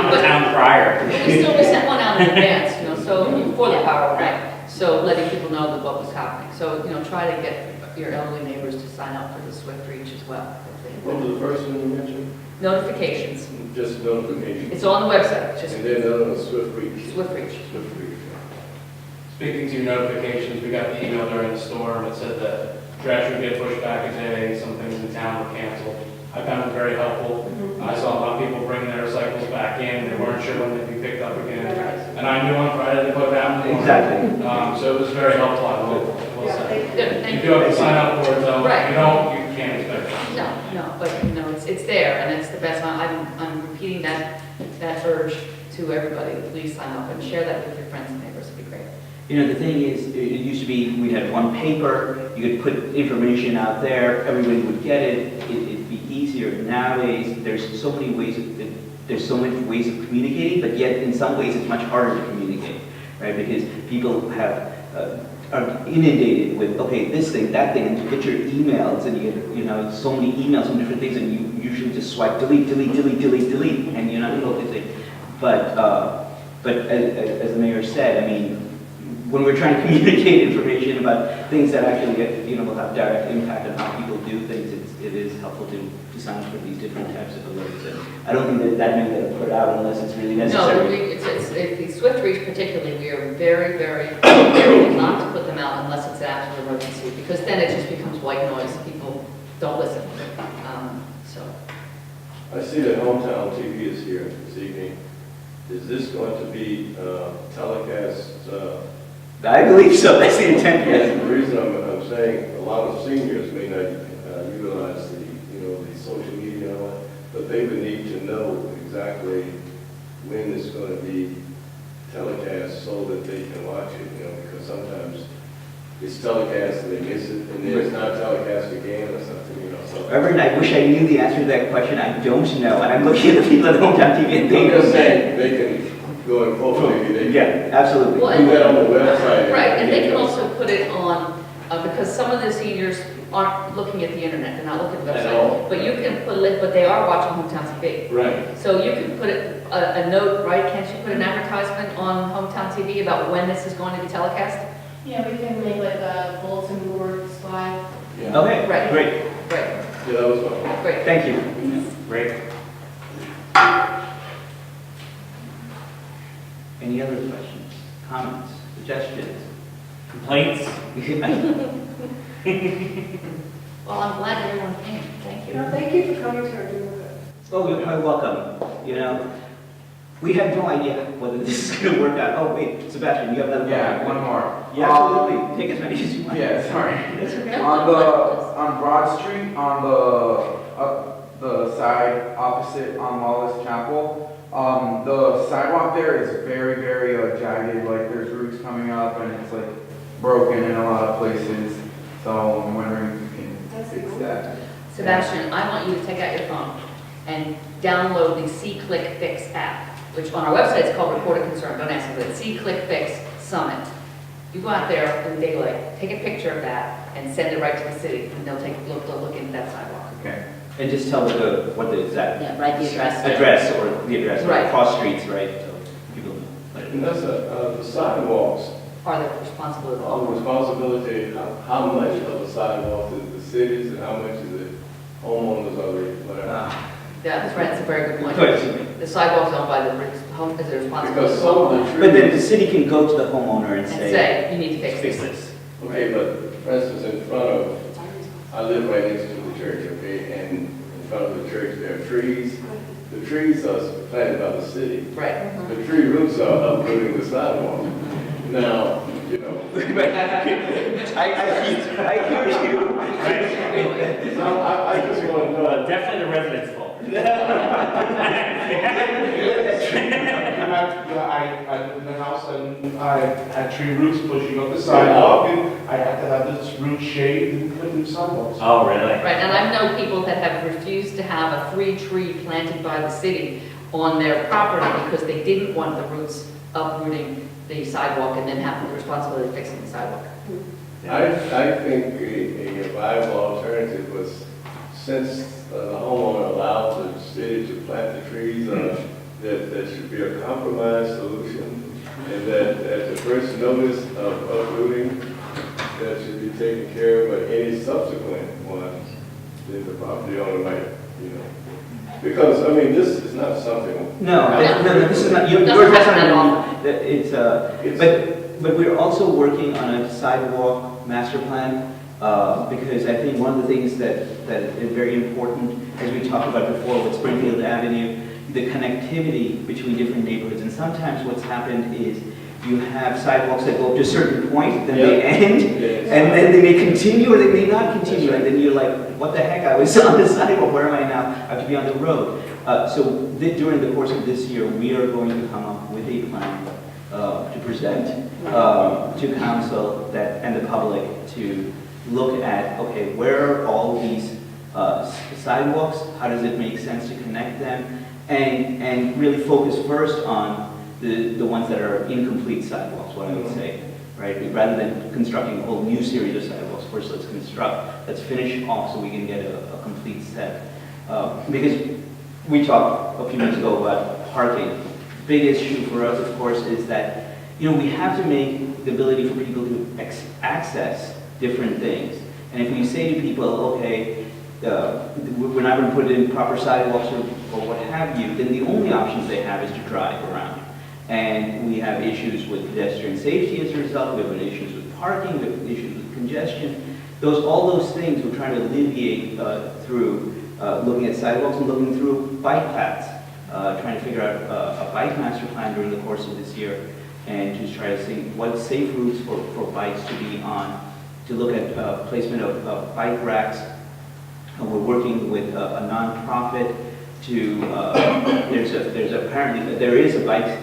but town crier. we sent one out in advance, so before the power went out. So letting people know that what was happening. So, try to get your elderly neighbors to sign up for the Swift Reach as well. What was the first one you mentioned? Notifications. Just notification. It's on the website, just And then another one, Swift Reach. Swift Reach. Swift Reach. Speaking to notifications, we got the email during the storm that said that trash would get pushed back a day, some things in town were canceled. I found it very helpful. I saw a lot of people bring their recycles back in, they weren't sure when they'd be picked up again. And I knew on Friday they put it out. Exactly. So it was very helpful, I will Yeah, say. Good, You thank do you. have to sign up for it though. Right. If you don't, you can't expect it. No, but it's there, and it's the best. I'm repeating that urge to everybody to please sign up and share that with your friends and neighbors. It'd be great. The thing is, it used to be, we had one paper, you could put information out there, everybody would get it, it'd be easier. Nowadays, there's so many ways of communicating, but yet in some ways it's much harder to communicate, right? Because people are inundated with, okay, this thing, that thing, and you get your emails, and you get, so many emails from different things, and you usually just swipe delete, and you're not focusing. But as the mayor said, I mean, when we're trying to communicate information about things that actually will have direct impact on how people do things, it is helpful to sign up for these different types of alerts. And I don't think that many that are put out unless it's really No, necessary. it's the Swift Reach particularly, we are very, very careful not to put them out unless it's an absolute emergency, because then it just becomes white noise. People don't listen. So, I see that Hometown TV is here this evening. Is this going to be telecast? I believe so. That's the intent, yes. The reason I'm saying a lot of seniors may not utilize the social media and all that, but they would need to know exactly when it's going to be telecast so that they can watch it, because sometimes it's telecast and they miss it, and then it's not telecast again or something, so. Reverend, I wish I knew the answer to that question. I don't know. And I'm looking at the people at Hometown TV and they I'm know. just saying, they can, going forward, maybe they can Yeah, absolutely. Well, do that on the website. right, and they can also put it on, because some of the seniors aren't looking at the internet, they're not looking at the At all. website. But you can put it, but they are watching Hometown TV. Right. So you can put a note, right? Can't you put an advertisement on Hometown TV about when this is going to be telecast? Yeah, we can make like a bulletin board slide. Yeah. Okay, Right. great. Great, Yeah, that was fine. great. Thank you. Great. Any other questions, comments, suggestions? Complaints? Well, I'm glad everyone came. Thank you. Thank you for coming to our dinner. Oh, you're quite welcome. We have no idea whether this is going to work out. Oh, wait, Sebastian, you have another Yeah, one more. Yeah, absolutely. Take as many as you want. Yeah, sorry. That's okay. On Broad Street, on the side opposite on Wallace Chapel, the sidewalk there is very, very jagged. Like there's roots coming up and it's like broken in a lot of places. So I'm wondering if you can fix that. Sebastian, I want you to take out your phone and download the See-Click-Fix app, which on our website is called Report a Concern. Don't ask me, but See-Click-Fix Summit. You go out there in daylight, take a picture of that, and send it right to the city, and they'll look into that sidewalk. Okay. And just tell what the exact Yeah, write the address. address or the address, Right. or cross streets, right? So people know. And that's the sidewalks, Are the responsibility. the responsibility, how much of the sidewalks is the cities and how much is it homeowners or the whatever? Yeah, that's right, that's a very good point. Good. The sidewalk's owned by the home, is a responsibility. Because some of the trees. But then the city can go to the homeowner and And say, say, you need to fix fix this. this. Okay, but for instance, in front of, I live right next to the church, okay, and in front of the church, there are trees. The trees are planted by the city. Right. The tree roots are uprooting the sidewalk. Now, you know. I hear you. So I just want to know. Definitely the residents' fault. I lived in the house and I had tree roots pushing up the sidewalk and I had to have this root shaved and put new sidewalks. Oh, really? Right, and I know people that have refused to have a free tree planted by the city on their property because they didn't want the roots uprooting the sidewalk and then have the responsibility of fixing the sidewalk. I think a viable alternative was, since the homeowner allowed the city to plant the trees, that should be a compromise solution, and that at the first notice of uprooting, that should be taken care of, but any subsequent ones, then the property owner might, you know. Because, I mean, this is not something. No, this is not, Doesn't yours happen at not, all. it's, but we're also working on a sidewalk master plan, because I think one of the things that is very important, as we talked about before with Springfield Avenue, the connectivity between different neighborhoods. And sometimes what's happened is you have sidewalks that go up to a certain point, then they end, and then they may continue or they may not continue, and then you're like, what the heck, I was on the sidewalk, where am I now? I have to be on the road. During the course of this year, we are going to come up with a plan to present to council and the public to look at, okay, where are all these sidewalks? How does it make sense to connect them? And really focus first on the ones that are incomplete sidewalks, what I would say, right? Rather than constructing a whole new series of sidewalks, first let's finish off so we can get a complete set. Because we talked a few minutes ago about parking. Big issue for us, of course, is that, we have to make the ability for people to access different things. And if we say to people, okay, we're not going to put in proper sidewalks or what have you, then the only options they have is to drive around. And we have issues with pedestrian safety as a result, we have issues with parking, we have issues with congestion. All those things we're trying to alleviate through looking at sidewalks and looking through bike paths, trying to figure out a bike master plan during the course of this year, and to try to see what safe routes for bikes to be on, to look at placement of bike racks. We're working with a nonprofit to, there is a bike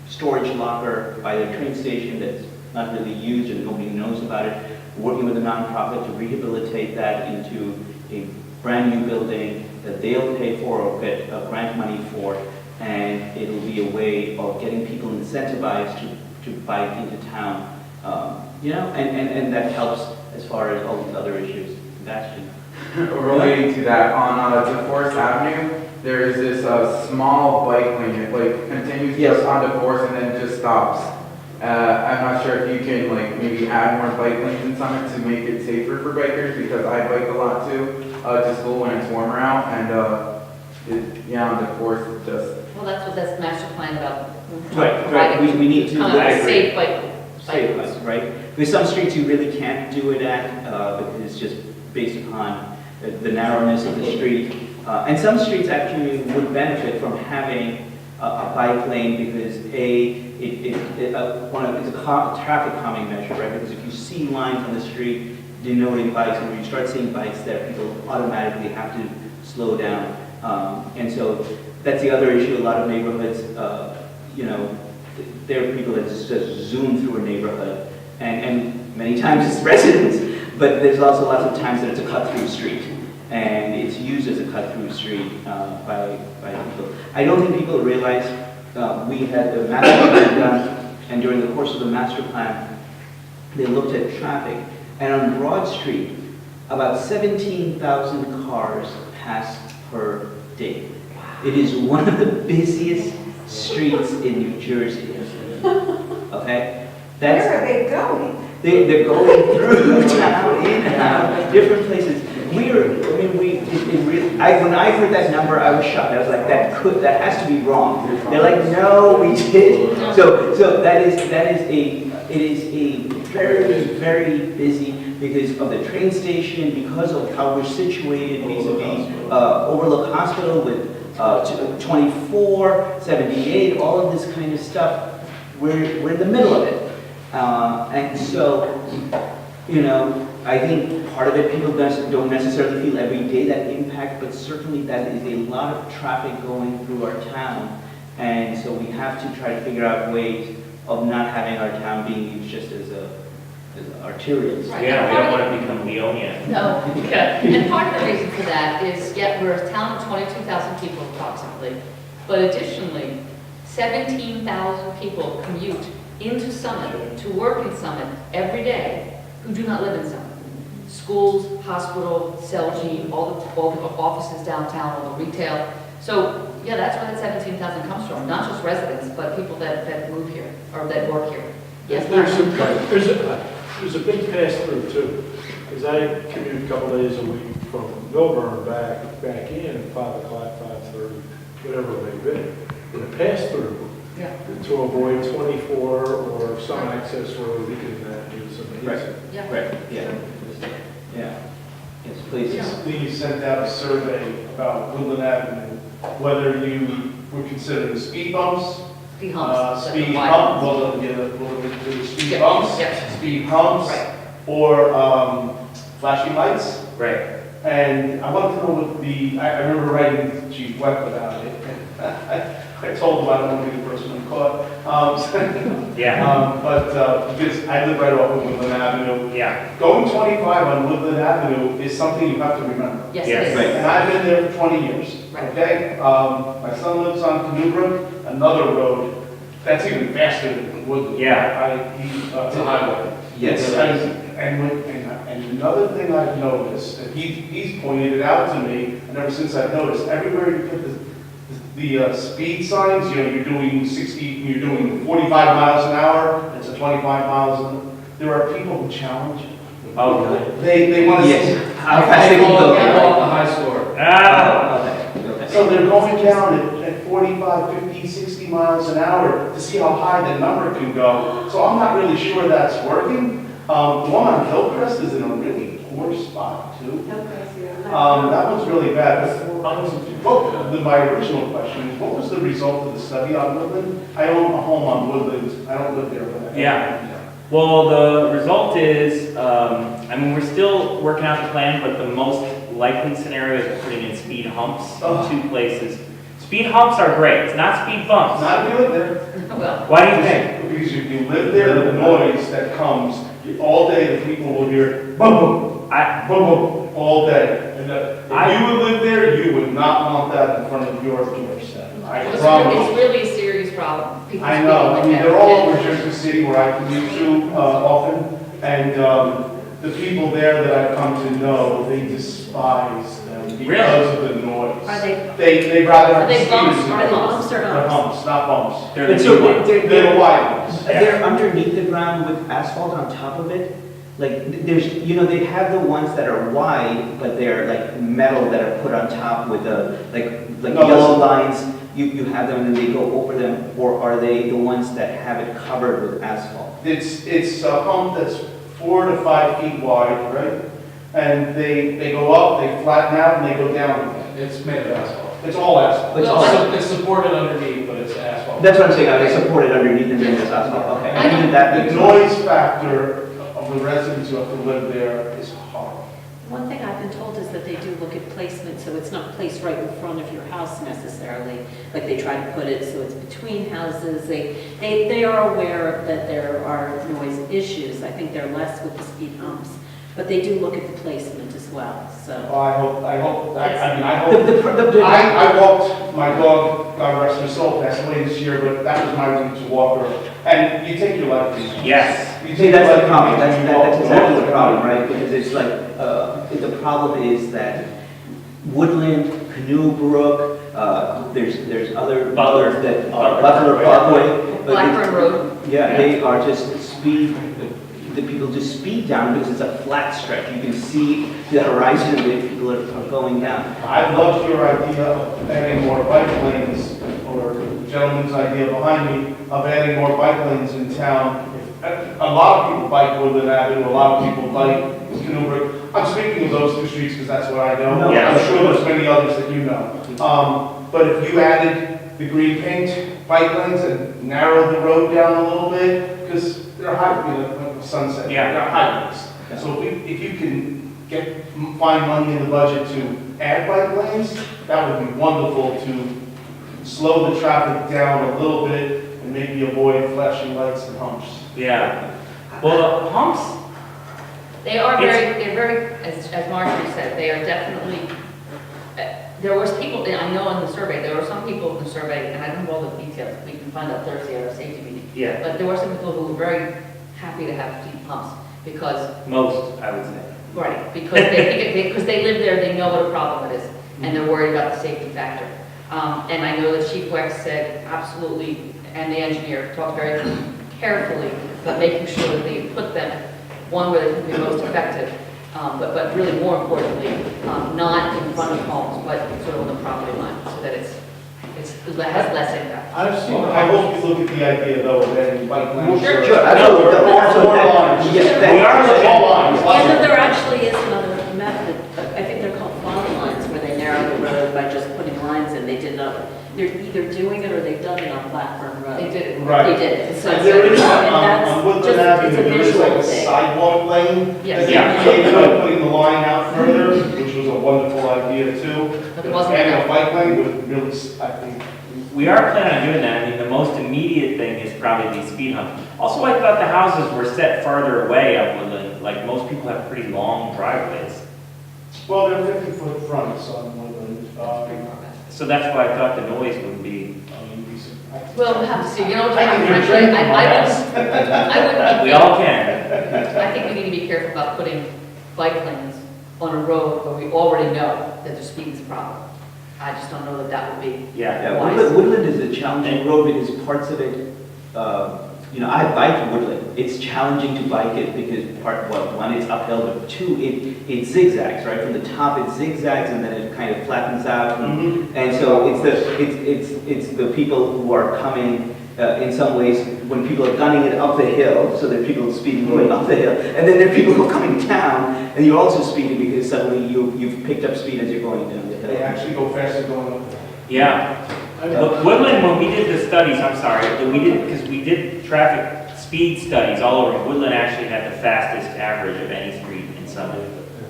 storage locker by the train station that's not really used and nobody knows about it. We're working with a nonprofit to rehabilitate that into a brand new building that they'll pay for or get grant money for, and it'll be a way of getting people incentivized to bike into town, and that helps as far as all these other issues. Sebastian. Relating to that, on DeForest Avenue, there is this small bike lane. It continues just on DeForest and then just stops. I'm not sure if you can maybe add more bike lanes in Summit to make it safer for bikers, because I bike a lot too to school when it's warmer out, and on DeForest it just. Well, that's what that's master plan about. Right. We need to Kind look of at safe bike. safe bikes, right? With some streets you really can't do it at because it's just based upon the narrowness of the street. And some streets actually would benefit from having a bike lane because it's a traffic calming measure, right? Because if you see lines on the street denoting bikes, and when you start seeing bikes there, people automatically have to slow down. And so that's the other issue. A lot of neighborhoods, there are people that just zoom through a neighborhood, and many times it's residents, but there's also lots of times that it's a cut-through street, and it's used as a cut-through street by people. I don't think people realize we had the master plan done, and during the course of the master plan, they looked at traffic, and on Broad Street, about 17,000 cars pass per day. It is one of the busiest streets in New Jersey. Okay? That's, Where are they going? they're going through town, in and out, different places. When I heard that number, I was shocked. I was like, that has to be wrong. They're like, no, we did. So it is a very, very busy because of the train station, because of how we're situated vis-a-vis Overlook Hospital with 24, 78, all of this kind of stuff. We're in the middle of it. And so, I think part of it, people don't necessarily feel every day that impact, but certainly that is a lot of traffic going through our town. And so we have to try to figure out ways of not having our town being used just as arterials. Right. Yeah, we don't want to become Leonia. No, okay. And part of the reason for that is, we're a town of 22,000 people approximately, but additionally, 17,000 people commute into Summit, to work in Summit every day, who do not live in Summit. Schools, hospital, Celgene, all the offices downtown, all the retail. So, that's where that 17,000 comes from, not just residents, but people that move here, or that work here. Yes, There's a big pass-through too, because I commute a couple days a week from Milburn back in at 5 o'clock, 5:30, whatever it may be. In a pass-through, to avoid 24 or some access road, we can use amazing. Right, yeah. Yes, please. We sent out a survey about Woodland Avenue, whether you would consider the speed bumps. Speed humps. Speed hump, speed bumps, speed humps, Right. or flashing lights. Right. And I wanted to know what I remember writing to Chief Webb about it. I told him I don't want to be the person who caught. But because I live right off of Woodland Avenue. Yeah. Going 25 on Woodland Avenue is something you have to remember. Yes, it is. Right. And I've been there for 20 years, Right. okay? My son lives on Canubra, another road, that's even faster than Woodland. Yeah. It's a highway. Yes. And another thing I've noticed, and he's pointed it out to me, and ever since I've noticed, everywhere you put the speed signs, you're doing 45 miles an hour, it's a 25 miles an hour. There are people who challenge. Oh, really? They want to. Yes. How fast they can go. The high score. Okay. So they're going down at 45, 50, 60 miles an hour to see how high the number can go. So I'm not really sure that's working. The one on Hillcrest is in a really poor spot too. That one's really bad. But my original question is, what was the result of the study on Woodland? I own a home on Woodland. I don't live there, but Well, the result is, we're still working out the plan, but the most likely scenario is putting in speed humps in 2 places. Speed humps are great. It's not speed bumps. Not if you live there. Well, Why do you think? Because if you live there, the noise that comes all day, the people will hear boom, boom, boom, boom, all day. And if you would live there, you would not want that in front of your doorstep. I promise. it's really a serious problem. People I know. speaking like They're that. all over Jersey City where I commute to often, and the people there that I've come to know, they despise them because of the noise. Are they? They rather. Are they bumps? speed. Are they bumps or They're humps, not bumps. They're the So new ones. They're the wide ones. They're underneath the ground with asphalt on top of it. Like, there's, they have the ones that are wide, but they're like metal that are put on top with like No, yellow lines. You have them and they go over them, or are they the ones that have it covered with asphalt? It's a hump that's 4 to 5 feet wide, right? And they go up, they flatten out, and they go down again. It's made of asphalt. It's all asphalt. It's Well, all- It's supported underneath, but it's asphalt. That's what I'm saying, they support it underneath and then there's asphalt, okay. I Even that The makes noise factor of the residents who have to live there is horrible. One thing I've been told is that they do look at placement, so it's not placed right in front of your house necessarily. Like they try to put it so it's between houses. They are aware that there are noise issues. I think they're less with the speed humps. But they do look at the placement as well, so. Oh, I hope, I The- walked my dog, God rest her soul, passed away this year, but that was my route to walk her. And you take your life easy. Yes. You See, take that's your the life problem, easy, that's, you that- walk that's the exactly walk. the problem, right? Because it's like, the problem is that Woodland, Canoe Brook, there's other Butler. roads that Butler. are Butler Parkway. but Blackburn Road. Yeah, they are just speed, the people just speed down because it's a flat stretch. You can see the horizon and the people are going down. I loved your idea of adding more bike lanes, or the gentleman's idea behind me of adding more bike lanes in town. A lot of people bike Woodland Avenue, a lot of people bike Canoe Brook. I'm speaking of those two streets because that's what I know. Yeah. I'm sure there's many others that you know. But if you added the green paint bike lanes and narrowed the road down a little bit, because they're high, like Sunset, Yeah. they're highways. So if you can find money in the budget to add bike lanes, that would be wonderful to slow the traffic down a little bit and maybe avoid flashing lights and humps. Yeah. Well, the humps, They're very, as Marjorie said, they are definitely, there was people, I know in the survey, there were some people in the survey, and I don't know all the details, we can find out Thursday at our safety meeting. yeah, But there were some people who were very happy to have deep humps, because, most, I would say. right, because because they live there, they know what a problem it is, and they're worried about the safety factor. And I know that Chief Wex said absolutely, and the engineer talked very carefully about making sure that they put them, one, where they can be most effective, but really more importantly, not in front of homes, but sort of on the property line, so that it has less impact. I've seen, I hope you look at the idea though of adding bike lanes. Sure, Sure, absolutely. More lines. Yes, We are that- all lines. And then there actually is another method, I think they're called fog lines, where they narrow the road by just putting lines in. They did not, they're either doing it or they've done it on Blackburn Road. They did it. Right. They did it. So And there is, and that's on Woodland just- Avenue, it's a there is visual like a thing. sidewalk lane. Yes. That they created by putting the line out further, which was a wonderful idea too. But it wasn't Adding enough. a bike lane would really, I think. We are planning on doing that. I mean, the most immediate thing is probably the speed hump. Also, I thought the houses were set farther away on Woodland. Like, most people have pretty long driveways. Well, they're 50-foot fronts on Woodland. So that's why I thought the noise would be, We'll have to see, you know, I can frankly, drink from my I wouldn't. we all can. I think we need to be careful about putting bike lanes on a road where we already know that the speed is a problem. I just don't know that that would be. Yeah. Yeah, Woodland is a challenging road because parts of it, I bike Woodland. It's challenging to bike it because one, it's uphill, but two, it zigzags, right? From the top, it zigzags and then it kind of flattens out. And so it's the people who are coming, in some ways, when people are gunning it up the hill, so there are people speeding going up the hill, and then there are people who are coming down, and you're also speeding because suddenly you've picked up speed as you're going down the hill. They actually go faster going up there. Yeah. But Woodland, when we did the studies, I'm sorry, because we did traffic speed studies all over. Woodland actually had the fastest average of any street in Summit.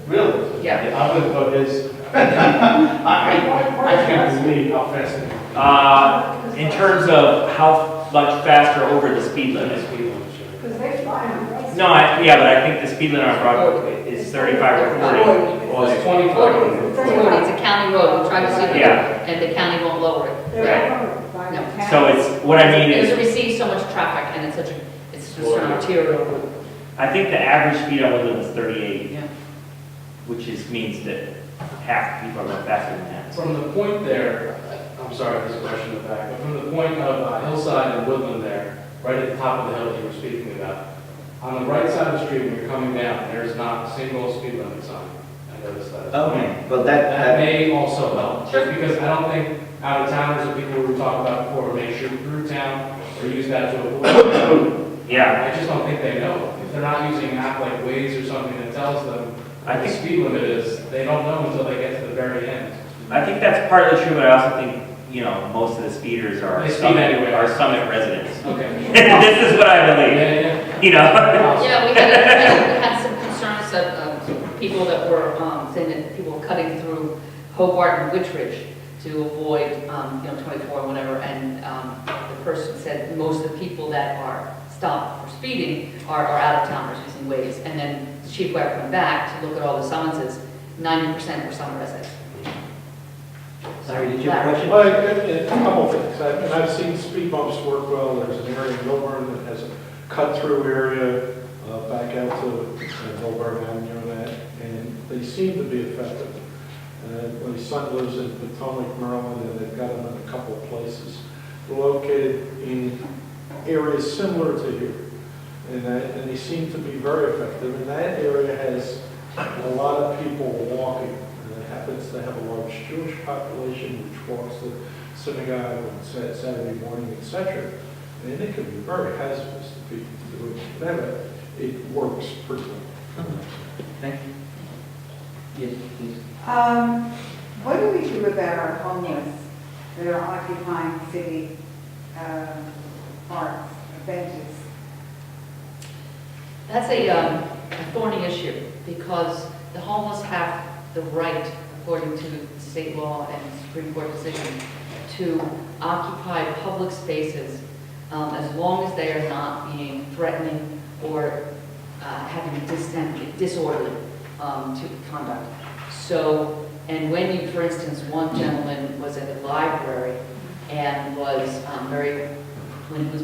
Really? Yeah. I would have thought his. I can't believe how fast it is. In terms of how much faster over the speed limit. Because they fly on the road. No, yeah, but I think the speed limit on Broadway is 35 or 40. Well, it's 25. 40, it's a county road, we tried to see it, Yeah. and the county won't lower it. They're covered by the No. town. So it's, what I mean Because it is, receives so much traffic, and it's just an arterial route. I think the average speed on Woodland is 38, Yeah. which means that half the people are going faster than that. From the point there, I'm sorry, there's a question in the back, but from the point of Hillside and Woodland there, right at the top of the hill that you were speaking about, on the right side of the street when you're coming down, there's not a single speed limit sign. I noticed that. Okay, well That may also help, just because I don't think out-of-towners or people we talked about before may shoot through town or use that to avoid. Yeah, I just don't think they know. If they're not using an app like Waze or something that tells them I what the think- speed limit is, they don't know until they get to the very end. I think that's partly true, but I also think, most of the speeders are They speed anyway. Summit residents. Okay. This is what I Yeah, believe, yeah. Yeah, we had some concerns that people that were saying that people were cutting through Hobart and Whitridge to avoid, 24 or whatever, and the person said most of the people that are stopped for speeding are out-of-towners using Waze. And then the Chief Webb went back to look at all the summonses, 90% were Summit residents. Sorry, did you have a question? Well, a couple things. And I've seen speed bumps work well. There's an area in Milburn that has a cut-through area back out to Milburn Avenue and that, and they seem to be effective. My son lives in Potomac, Maryland, and they've got them in a couple of places. They're located in areas similar to here, and they seem to be very effective. And that area has a lot of people walking. It happens to have a large Jewish population which walks to synagogue on Saturday morning, etc. And it can be very hazardous to people to do it. But it works pretty well. Thank you. Yes, please. What do we do about our homeless that are occupying city parks, benches? That's a thorny issue because the homeless have the right, according to state law and Supreme Court decision, to occupy public spaces as long as they are not being threatening or having disorderly to conduct. So, and when you, for instance, one gentleman was at the library and was when he was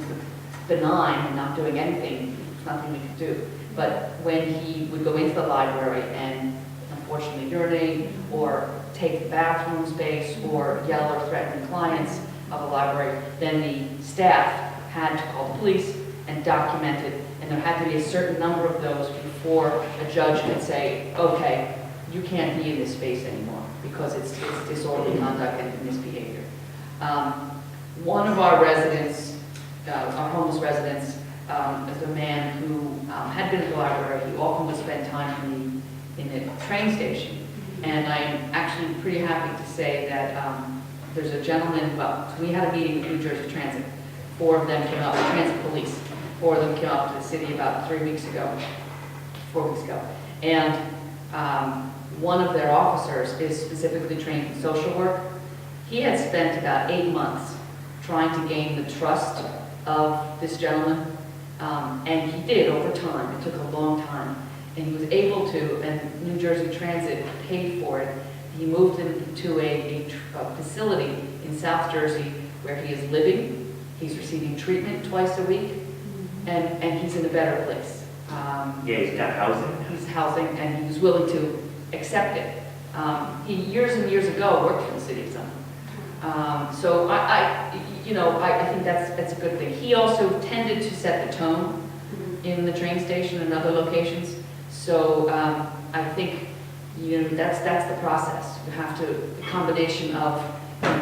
benign and not doing anything, there was nothing we could do. But when he would go into the library and unfortunately urinate or take the bathroom space or yell or threaten clients of the library, then the staff had to call the police and document it, and there had to be a certain number of those before a judge could say, okay, you can't be in this space anymore because it's disorderly conduct and misbehavior. One of our residents, our homeless residents, is a man who had been at the library. He often would spend time in the train station. And I'm actually pretty happy to say that there's a gentleman, well, we had a meeting with New Jersey Transit. 4 of them came up, transit police. 4 of them came up to the city about 4 weeks ago. And one of their officers is specifically trained in social work. He had spent about 8 months trying to gain the trust of this gentleman. And he did over time. It took a long time. And he was able to, and New Jersey Transit paid for it. He moved him to a facility in South Jersey where he is living. He's receiving treatment twice a week, and he's in a better place. Yeah, he's got housing. He's housing, and he was willing to accept it. He years and years ago worked for the city of Summit. So I think that's a good thing. He also tended to set the tone in the train station and other locations. So I think that's the process. You have to the combination of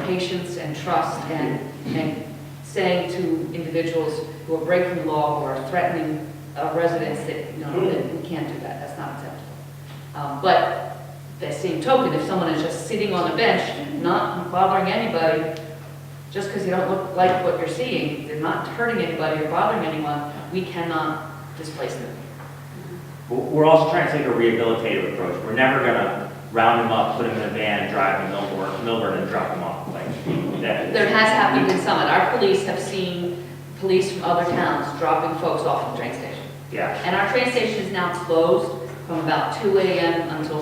patience and trust and saying to individuals who are breaking the law or are threatening residents that that we can't do that. That's not acceptable. But the same token, if someone is just sitting on a bench, not bothering anybody, just because you don't look like what you're seeing, they're not hurting anybody or bothering anyone, we cannot displace them. We're also trying to take a rehabilitative approach. We're never going to round them up, put them in a van, and drive them to Milburn and drop them off. There has happened in Summit. Our police have seen police from other towns dropping folks off the train station. Yeah. And our train station is now closed from about 2 a.m. until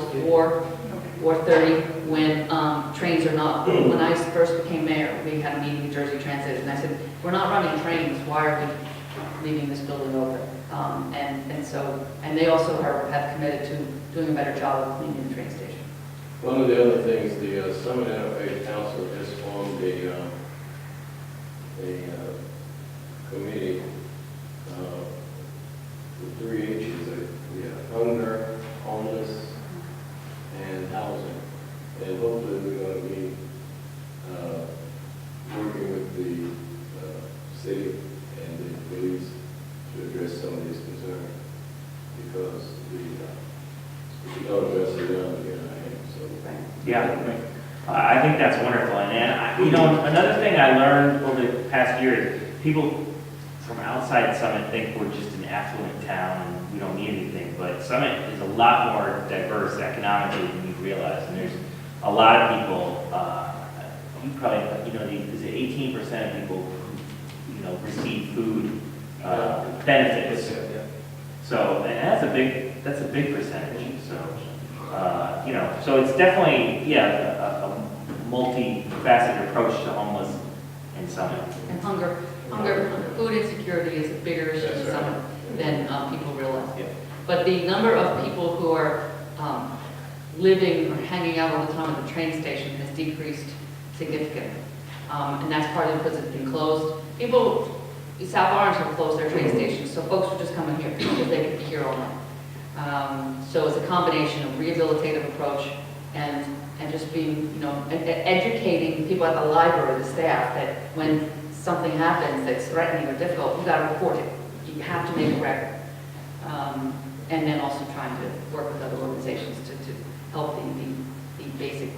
4:30 when trains are not. When I first became mayor, we had a meeting with Jersey Transit, and I said, we're not running trains. Why are we leaving this building open? And they also have committed to doing a better job of cleaning the train station. One of the other things, the Summit Interfaith Council has formed a committee with 3 H's, hunger, homeless, and housing. And hopefully we're going to be working with the city and the police to address some of these concerns, because if we don't address it, we're not getting our hands. So, Yeah, I think that's wonderful. And another thing I learned over the past year is people from outside Summit think we're just an affluent town and we don't need anything. But Summit is a lot more diverse economically than you realize. And there's a lot of people, you probably, is it 18% of people who, receive food benefits. So, and that's that's a big percentage, so, you know, so it's definitely, yeah, a multi-faceted approach to homeless in Summit. And hunger, food insecurity is a bigger issue in Summit than people realize. Yeah. But the number of people who are living or hanging out all the time at the train station has decreased significantly. And that's partly because it's been closed. People, South Orange have closed their train stations, so folks are just coming here because they can be here all night. So it's a combination of rehabilitative approach and just being, you know, educating people at the library, the staff, that when something happens that's threatening or difficult, you gotta report it. You have to make a record. And then also trying to work with other organizations to help the basic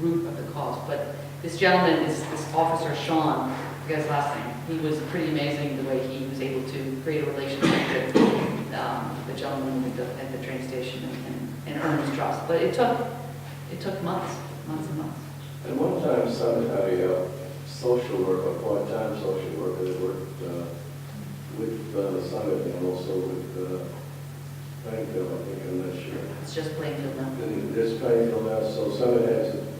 root of the cause. But this gentleman, this officer, Sean, I forget his last name, he was pretty amazing the way he was able to create a relationship with the gentleman at the train station and earn his trust. But it took months and months. At one time, Summit had a social worker, a part-time social worker that worked with Summit and also with Plainfield, I think, I'm not sure. It's just Plainfield now. And this Plainfield now, so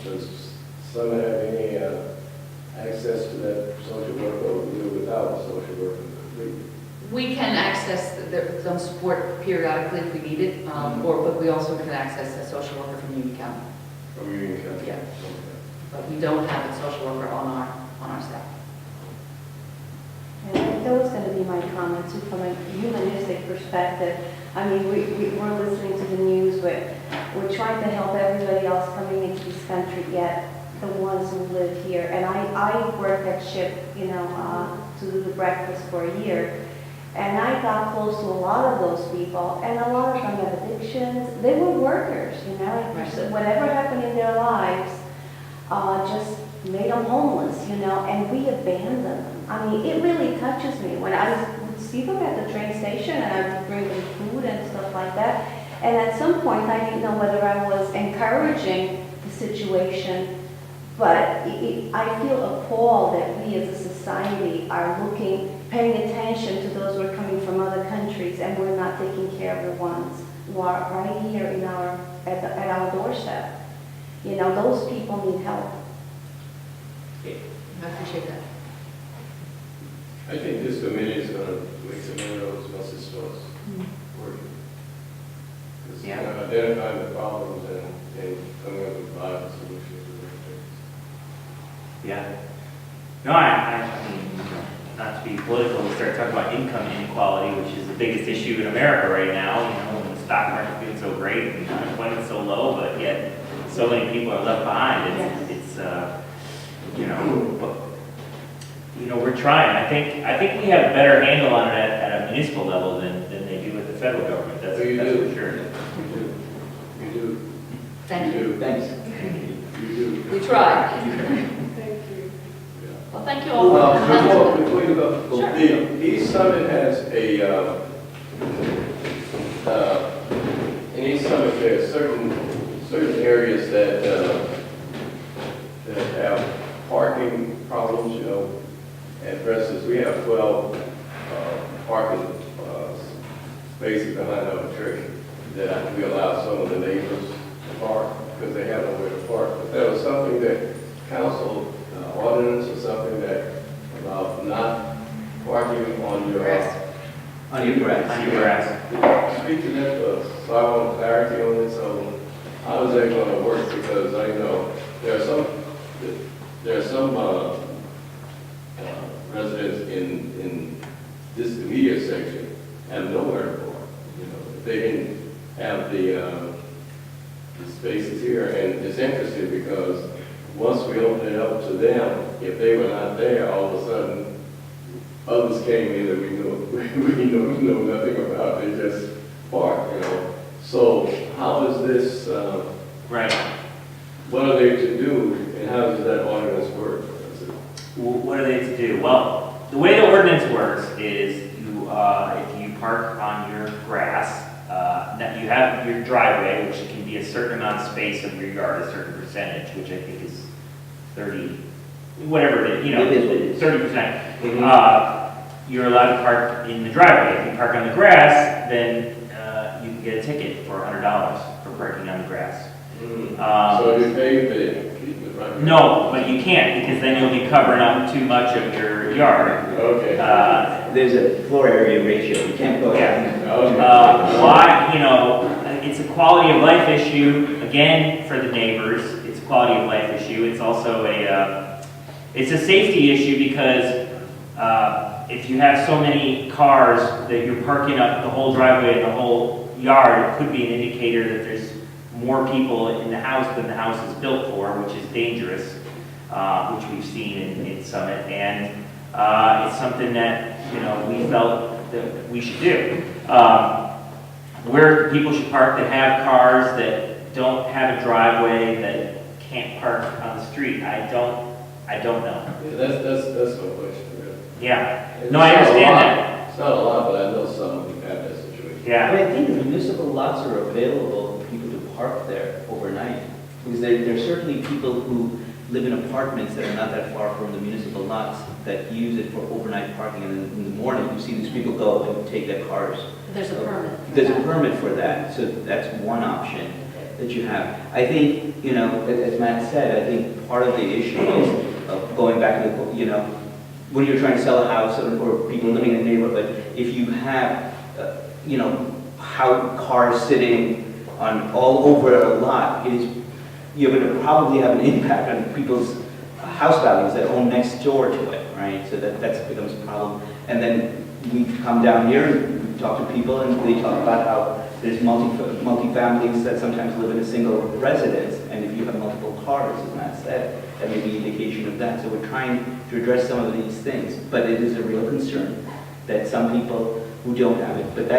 does Summit have any access to that social worker, or do it without a social worker completely? We can access some support periodically if we need it, but we also can access a social worker from Union County. From Union County? Yeah. Okay. But we don't have a social worker on our staff. And that was going to be my comment too, from a humanistic perspective. I mean, we're listening to the news, we're trying to help everybody else coming into this country, yet the ones who live here. And I worked at SHIP, you know, to do the breakfast for a year. And I got close to a lot of those people, and a lot of them have addictions. They were workers, you know, Right. whatever happened in their lives just made them homeless, you know, and we abandoned them. I mean, it really touches me when I would see them at the train station and I would bring them food and stuff like that. And at some point, I didn't know whether I was encouraging the situation, but I feel appalled that we as a society are paying attention to those who are coming from other countries, and we're not taking care of the ones who are right here at our doorstep. You know, those people need help. I appreciate that. I think this committee is going to make some inroads once it starts working. It's Yeah. going to identify the problems and coming up with viable solutions to those things. Yeah. No, I mean, not to be political, we start talking about income inequality, which is the biggest issue in America right now. You know, when the stock market's doing so great and unemployment's so low, but yet so many people are left behind. It's you know, we're trying. I think we have a better handle on it at a municipal level than they do at the federal government. That's So you for do. sure. You do. Thank you. Thanks. You do. We try. Thank you. Well, thank you all. Before you go, Sure. the East Summit has in East Summit there are certain areas that have parking problems, you know. And for instance, we have 12 parking spaces behind our church that we allow some of the neighbors to park because they have nowhere to park. But that was something that council ordinance or something that about not parking on your Grass. On your grass. On your grass. Speak to that, so I want clarity on it. So how is that going to work? Because I know there are some residents in this immediate section have nowhere to park. You know, they didn't have the spaces here, and it's interesting because once we opened it up to them, if they were not there, all of a sudden others came in that we know nothing about. They just park, you know. So how is this? Right. What are they to do, and how does that ordinance work? What are they to do? Well, the way the ordinance works is if you park on your grass, that you have your driveway, which can be a certain amount of space of your yard, a certain percentage, which I think is 30, whatever it is, you know, It is what it is. 30%. You're allowed to park in the driveway. If you park on the grass, then you can get a ticket for $100 for parking on the grass. So you pay to keep it right? No, but you can't, because then you'll be covering up too much of your yard. Okay. There's a floor area ratio, you can't go ahead. Why, you know, it's a quality of life issue, again, for the neighbors. It's a quality of life issue. It's also it's a safety issue because if you have so many cars that you're parking up the whole driveway and the whole yard, it could be an indicator that there's more people in the house than the house is built for, which is dangerous, which we've seen in Summit. And it's something that, you know, we felt that we should do. Where people should park that have cars that don't have a driveway, that can't park on the street, I don't know. Yeah, that's my question, really. Yeah, It's no, I not a understand lot. that. It's not a lot, but I know some who've had that situation. Yeah. I think the municipal lots are available for people to park there overnight. Because there are certainly people who live in apartments that are not that far from the municipal lots that use it for overnight parking. And in the morning, you see these people go and take their cars. There's a permit. There's a permit for that, so that's one option that you have. I think, you know, as Matt said, I think part of the issue is going back to, you know, when you're trying to sell a house or people living in a neighborhood, if you have, you know, how cars sitting on all over a lot, you're going to probably have an impact on people's house values that own next door to it, right? So that becomes a problem. And then we come down here and we talk to people and they talk about how there's multi-families that sometimes live in a single residence, and if you have multiple cars, as Matt said, that may be an indication of that. So we're trying to address some of these things, but it is a real concern that some people who don't have it. But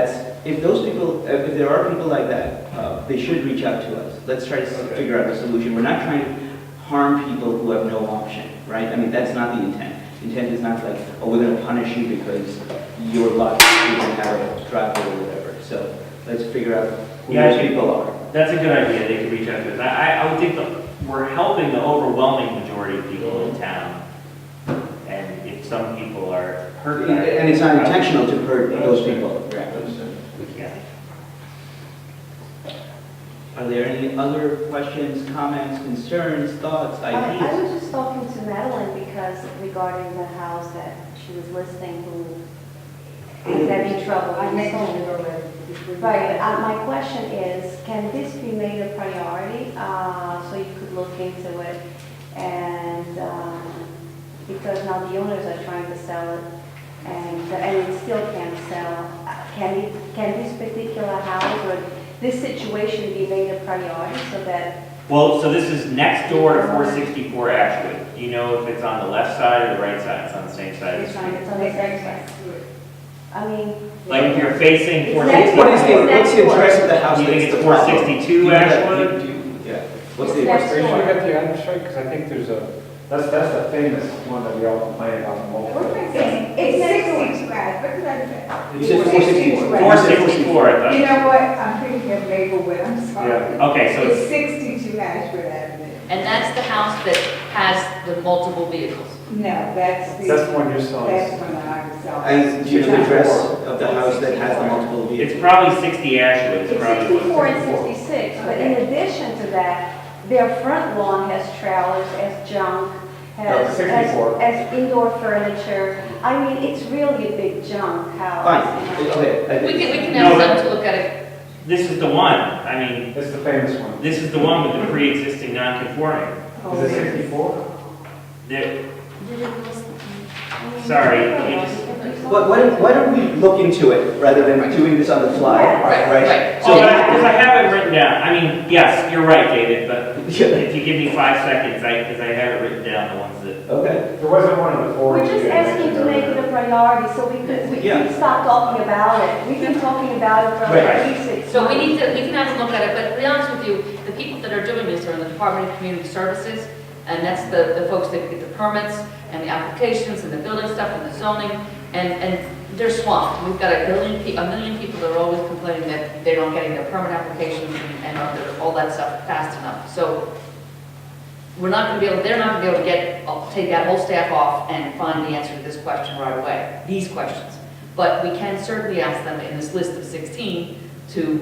if those people, if there are people like that, they should reach out to us. Let's try to figure out a solution. We're not trying to harm people who have no option, right? I mean, that's not the intent. The intent is not like, oh, we're going to punish you because your lot doesn't have a driveway or whatever. So let's figure out who those people are. That's a good idea. They could reach out to us. I would think that we're helping the overwhelming majority of people in town. And if some people are hurt by it. And it's not intentional to hurt those people. Yeah. Are there any other questions, comments, concerns, thoughts, I ideas? was just talking to Madeline because regarding the house that she was listing who is having trouble. I mentioned it already. Right, my question is, can this be made a priority, so you could look into it? And, because now the owners are trying to sell it, and it still can't sell. Can this particular house or this situation be made a priority so that? Well, so this is next door to 464 Ashwood. Do you know if it's on the left side or the right side? It's on the same side of the It's street. on the same side. I mean. Like if you're facing It's 464. What's the address of the house? You think that's it's the problem? 462 Ashwood? Yeah. What's It's the next address? door. Make sure you get the address right, because I think there's that's the famous one that we all complain about the most. It's 60 squares, what did I say? You said 464. 464, I You thought. know what, I'm thinking of Maplewood, I'm sorry. Yeah. Okay, so It's 62 Ashford Avenue. And that's the house that has the multiple vehicles. No, that's the. That's the one you're selling. That's one that I was selling. And do you know the address of the house that has the multiple vehicles? it's probably 60 Ashwood. It's It's probably 64 and 64. 66, but in addition to that, their front lawn has trailers, has junk, has 64. has indoor furniture. I mean, it's really a big junk house. Fine, okay. We can No, ask but- them to look at it. This is the one. I mean, It's the famous one. this is the one with the pre-existing non-conforming. Is it 64? There- Sorry, can you just- Why don't we look into it rather than doing this on the fly, right? So, because I have it written down, I mean, yes, you're right, David, but if you give me 5 seconds, because I have it written down, the ones that, Okay. There wasn't one of the four. We're just asking to make it a priority so we Yeah. can stop talking about it. We've been talking about it for Right. at least 6 months. So we can have a look at it, but to be honest with you, the people that are doing this are in the Department of Community Services, and that's the folks that get the permits and the applications and the building stuff and the zoning, and they're swamped. We've got a million people that are always complaining that they're not getting their permit applications and all that stuff fast enough. So they're not gonna be able to take that whole staff off and find the answer to this question right away, these questions. But we can certainly ask them in this list of 16 to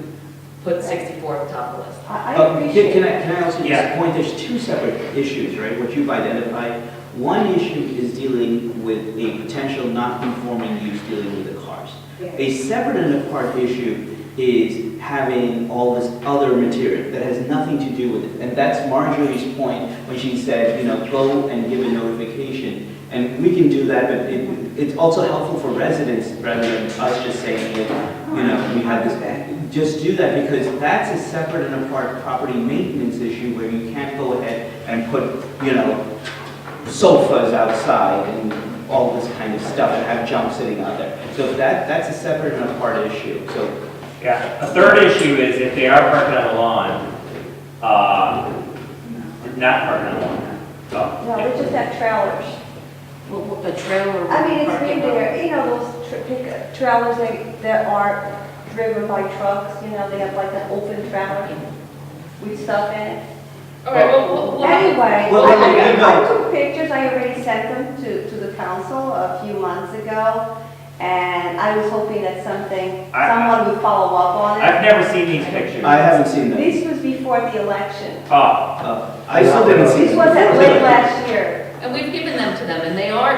put 64 at the top of the list. I appreciate Can it. I also Yeah. just point, there's two separate issues, right, what you've identified. One issue is dealing with a potential non-conforming use dealing with the cars. A separate and apart issue is having all this other material that has nothing to do with it. And that's Marjorie's point when she said, you know, go and give a notification. And we can do that, but it's also helpful for residents rather than us just saying, you know, we have this. Just do that because that's a separate and apart property maintenance issue where you can't go ahead and put, you know, sofas outside and all this kind of stuff and have junk sitting out there. So that's a separate and apart issue. So Yeah, a third issue is if they are parking on the lawn, not parking on the lawn. No, they just have trailers. Well, a trailer. I mean, it's parking been lot. there, you know, those trailers that are driven by trucks, you know, they have like an open trailer with stuff in it. All right, Anyway, Well, I no. took pictures, I already sent them to the council a few months ago, and I was hoping that someone would follow up on I've it. never seen these pictures. I haven't seen that. This was before the election. I still didn't see This it. was at late last year. And we've given them to them, and they are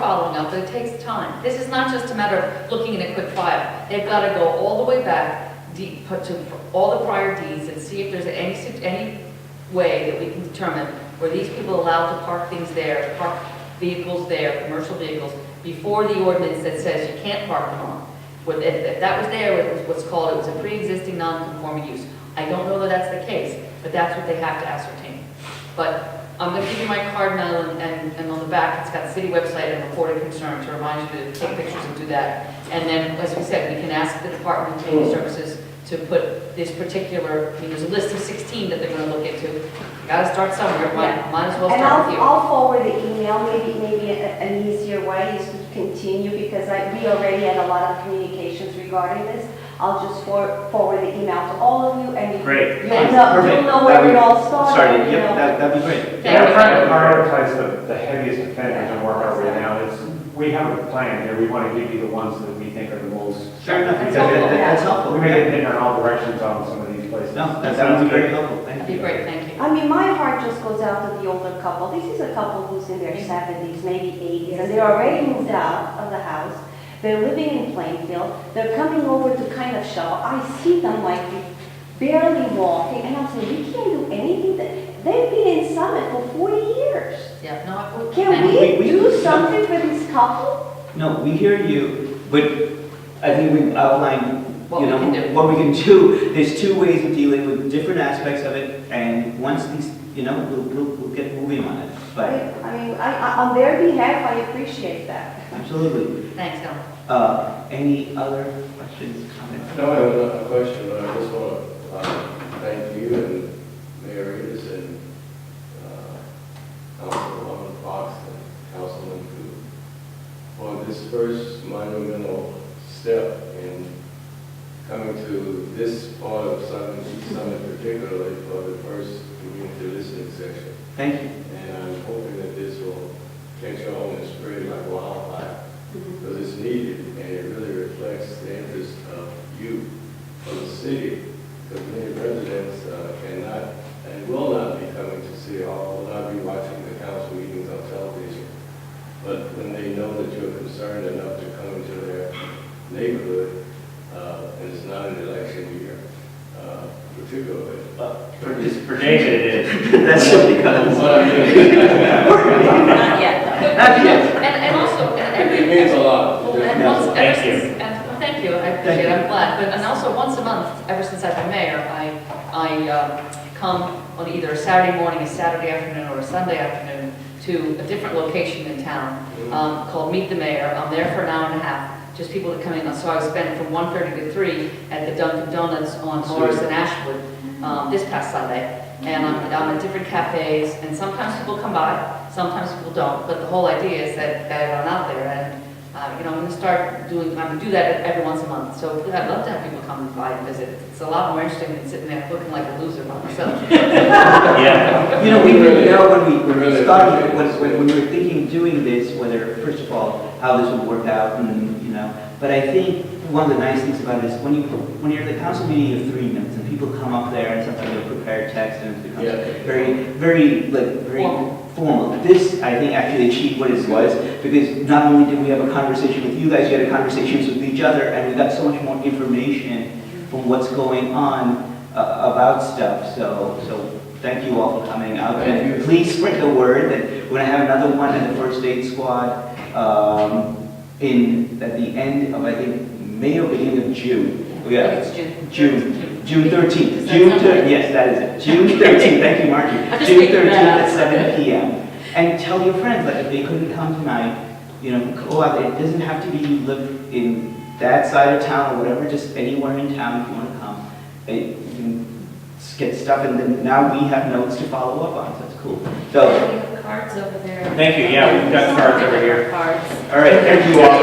following up, but it takes time. This is not just a matter of looking at a quick file. They've got to go all the way back, to all the prior deeds, and see if there's any way that we can determine were these people allowed to park things there, park vehicles there, commercial vehicles, before the ordinance that says you can't park them on. If that was there, it was what's called, it was a pre-existing non-conforming use. I don't know that that's the case, but that's what they have to ascertain. But I'm going to give you my card now, and on the back, it's got the city website and reported concern to remind you to take pictures and do that. And then, as we said, we can ask the Department of Community Services to put this particular, I mean, there's a list of 16 that they're going to look into. You got to start somewhere, might as well And start with you. I'll forward the email, maybe an easier way is to continue, because we already had a lot of communications regarding this. I'll just forward the email to all of you, and Great. you'll know where it all started. Sorry, you yep, know. that'd be great. Thank We're you. trying to prioritize the heaviest offenders and work our way down. We have a plan here, we want to give you the ones that we think are the most. Fair enough. Because That's helpful. we may get hit in all directions on some of these places. No, that would be very helpful. Thank That'd you. be great, thank you. I mean, my heart just goes out to the older couple. This is a couple who's in their 70s, maybe 80s, and they're already moved out of the house. They're living in Plainfield. They're coming over to kind of shovel. I see them like barely walking, and I'm saying, we can't do anything. They've been in Summit for 40 years. Yeah, no, Can we do something for this couple? No, we hear you, but I think we've outlined, What you we know, can do. what we can do. There's two ways of dealing with different aspects of it, and once these, you know, we'll get moving on it. But I mean, on their behalf, I appreciate that. absolutely. thanks, Ellen. Any other questions, comments? No, I have a question, but I just want to thank you and Mayor Reedus and Councilwoman Fox and Councilman Fu for this first monumental step in coming to this part of Summit particularly for the first community listening session. Thank you. And I'm hoping that this will catch on and spread like wildfire, because it's needed and it really reflects the interest of you, of the city, because many residents cannot and will not be coming to City Hall, will not be watching the council meetings on television. But when they know that you're concerned enough to come into their neighborhood, and it's not an election year, particularly. For David, it is. That's simply because. Not yet. Not yet. And also, It means a lot. Well, and once, ever Thank you. since, and thank you, I appreciate it, I'm glad. But, and also, once a month, ever since I've been mayor, I come on either a Saturday morning, a Saturday afternoon, or a Sunday afternoon to a different location in town called Meet the Mayor. I'm there for an hour and a half, just people that come in. So I spent from 1:30 to 3 at the Dunkin' Donuts on Morris and Ashwood this past Sunday. And I'm at different cafes, and sometimes people come by, sometimes people don't. But the whole idea is that I'm out there, and you know, I'm going to do that every once a month. So I'd love to have people come by and visit. It's a lot more interesting than sitting there looking like a loser by myself. Yeah. You know, we didn't know when we started, when we were thinking of doing this, whether, first of all, how this would work out, and, you know, but I think one of the nice things about it is when you're at the council meeting of 3 minutes and people come up there and sometimes they'll prepare text and it becomes very formal. This, I think, actually achieved what it was, because not only did we have a conversation with you guys, you had a conversations with each other, and we got so much more information from what's going on about stuff. So thank you all for coming out. And please spread the word that we're going to have another one at the First Aid Squad at the end of, I think, May or beginning of June. It's June 13th. Does that sound right? Yes, that is it. June 13th. Thank you, Margie. just June making 13th that up. at 7 p.m. And tell your friends, like, if they couldn't come tonight, go out there. It doesn't have to be you live in that side of town or whatever, just anywhere in town if you want to come. You can get stuff, and then now we have notes to follow up on, so it's cool. So, We have cards over there. Thank you, yeah, we've got cards over here. Cards. all right, thank you all.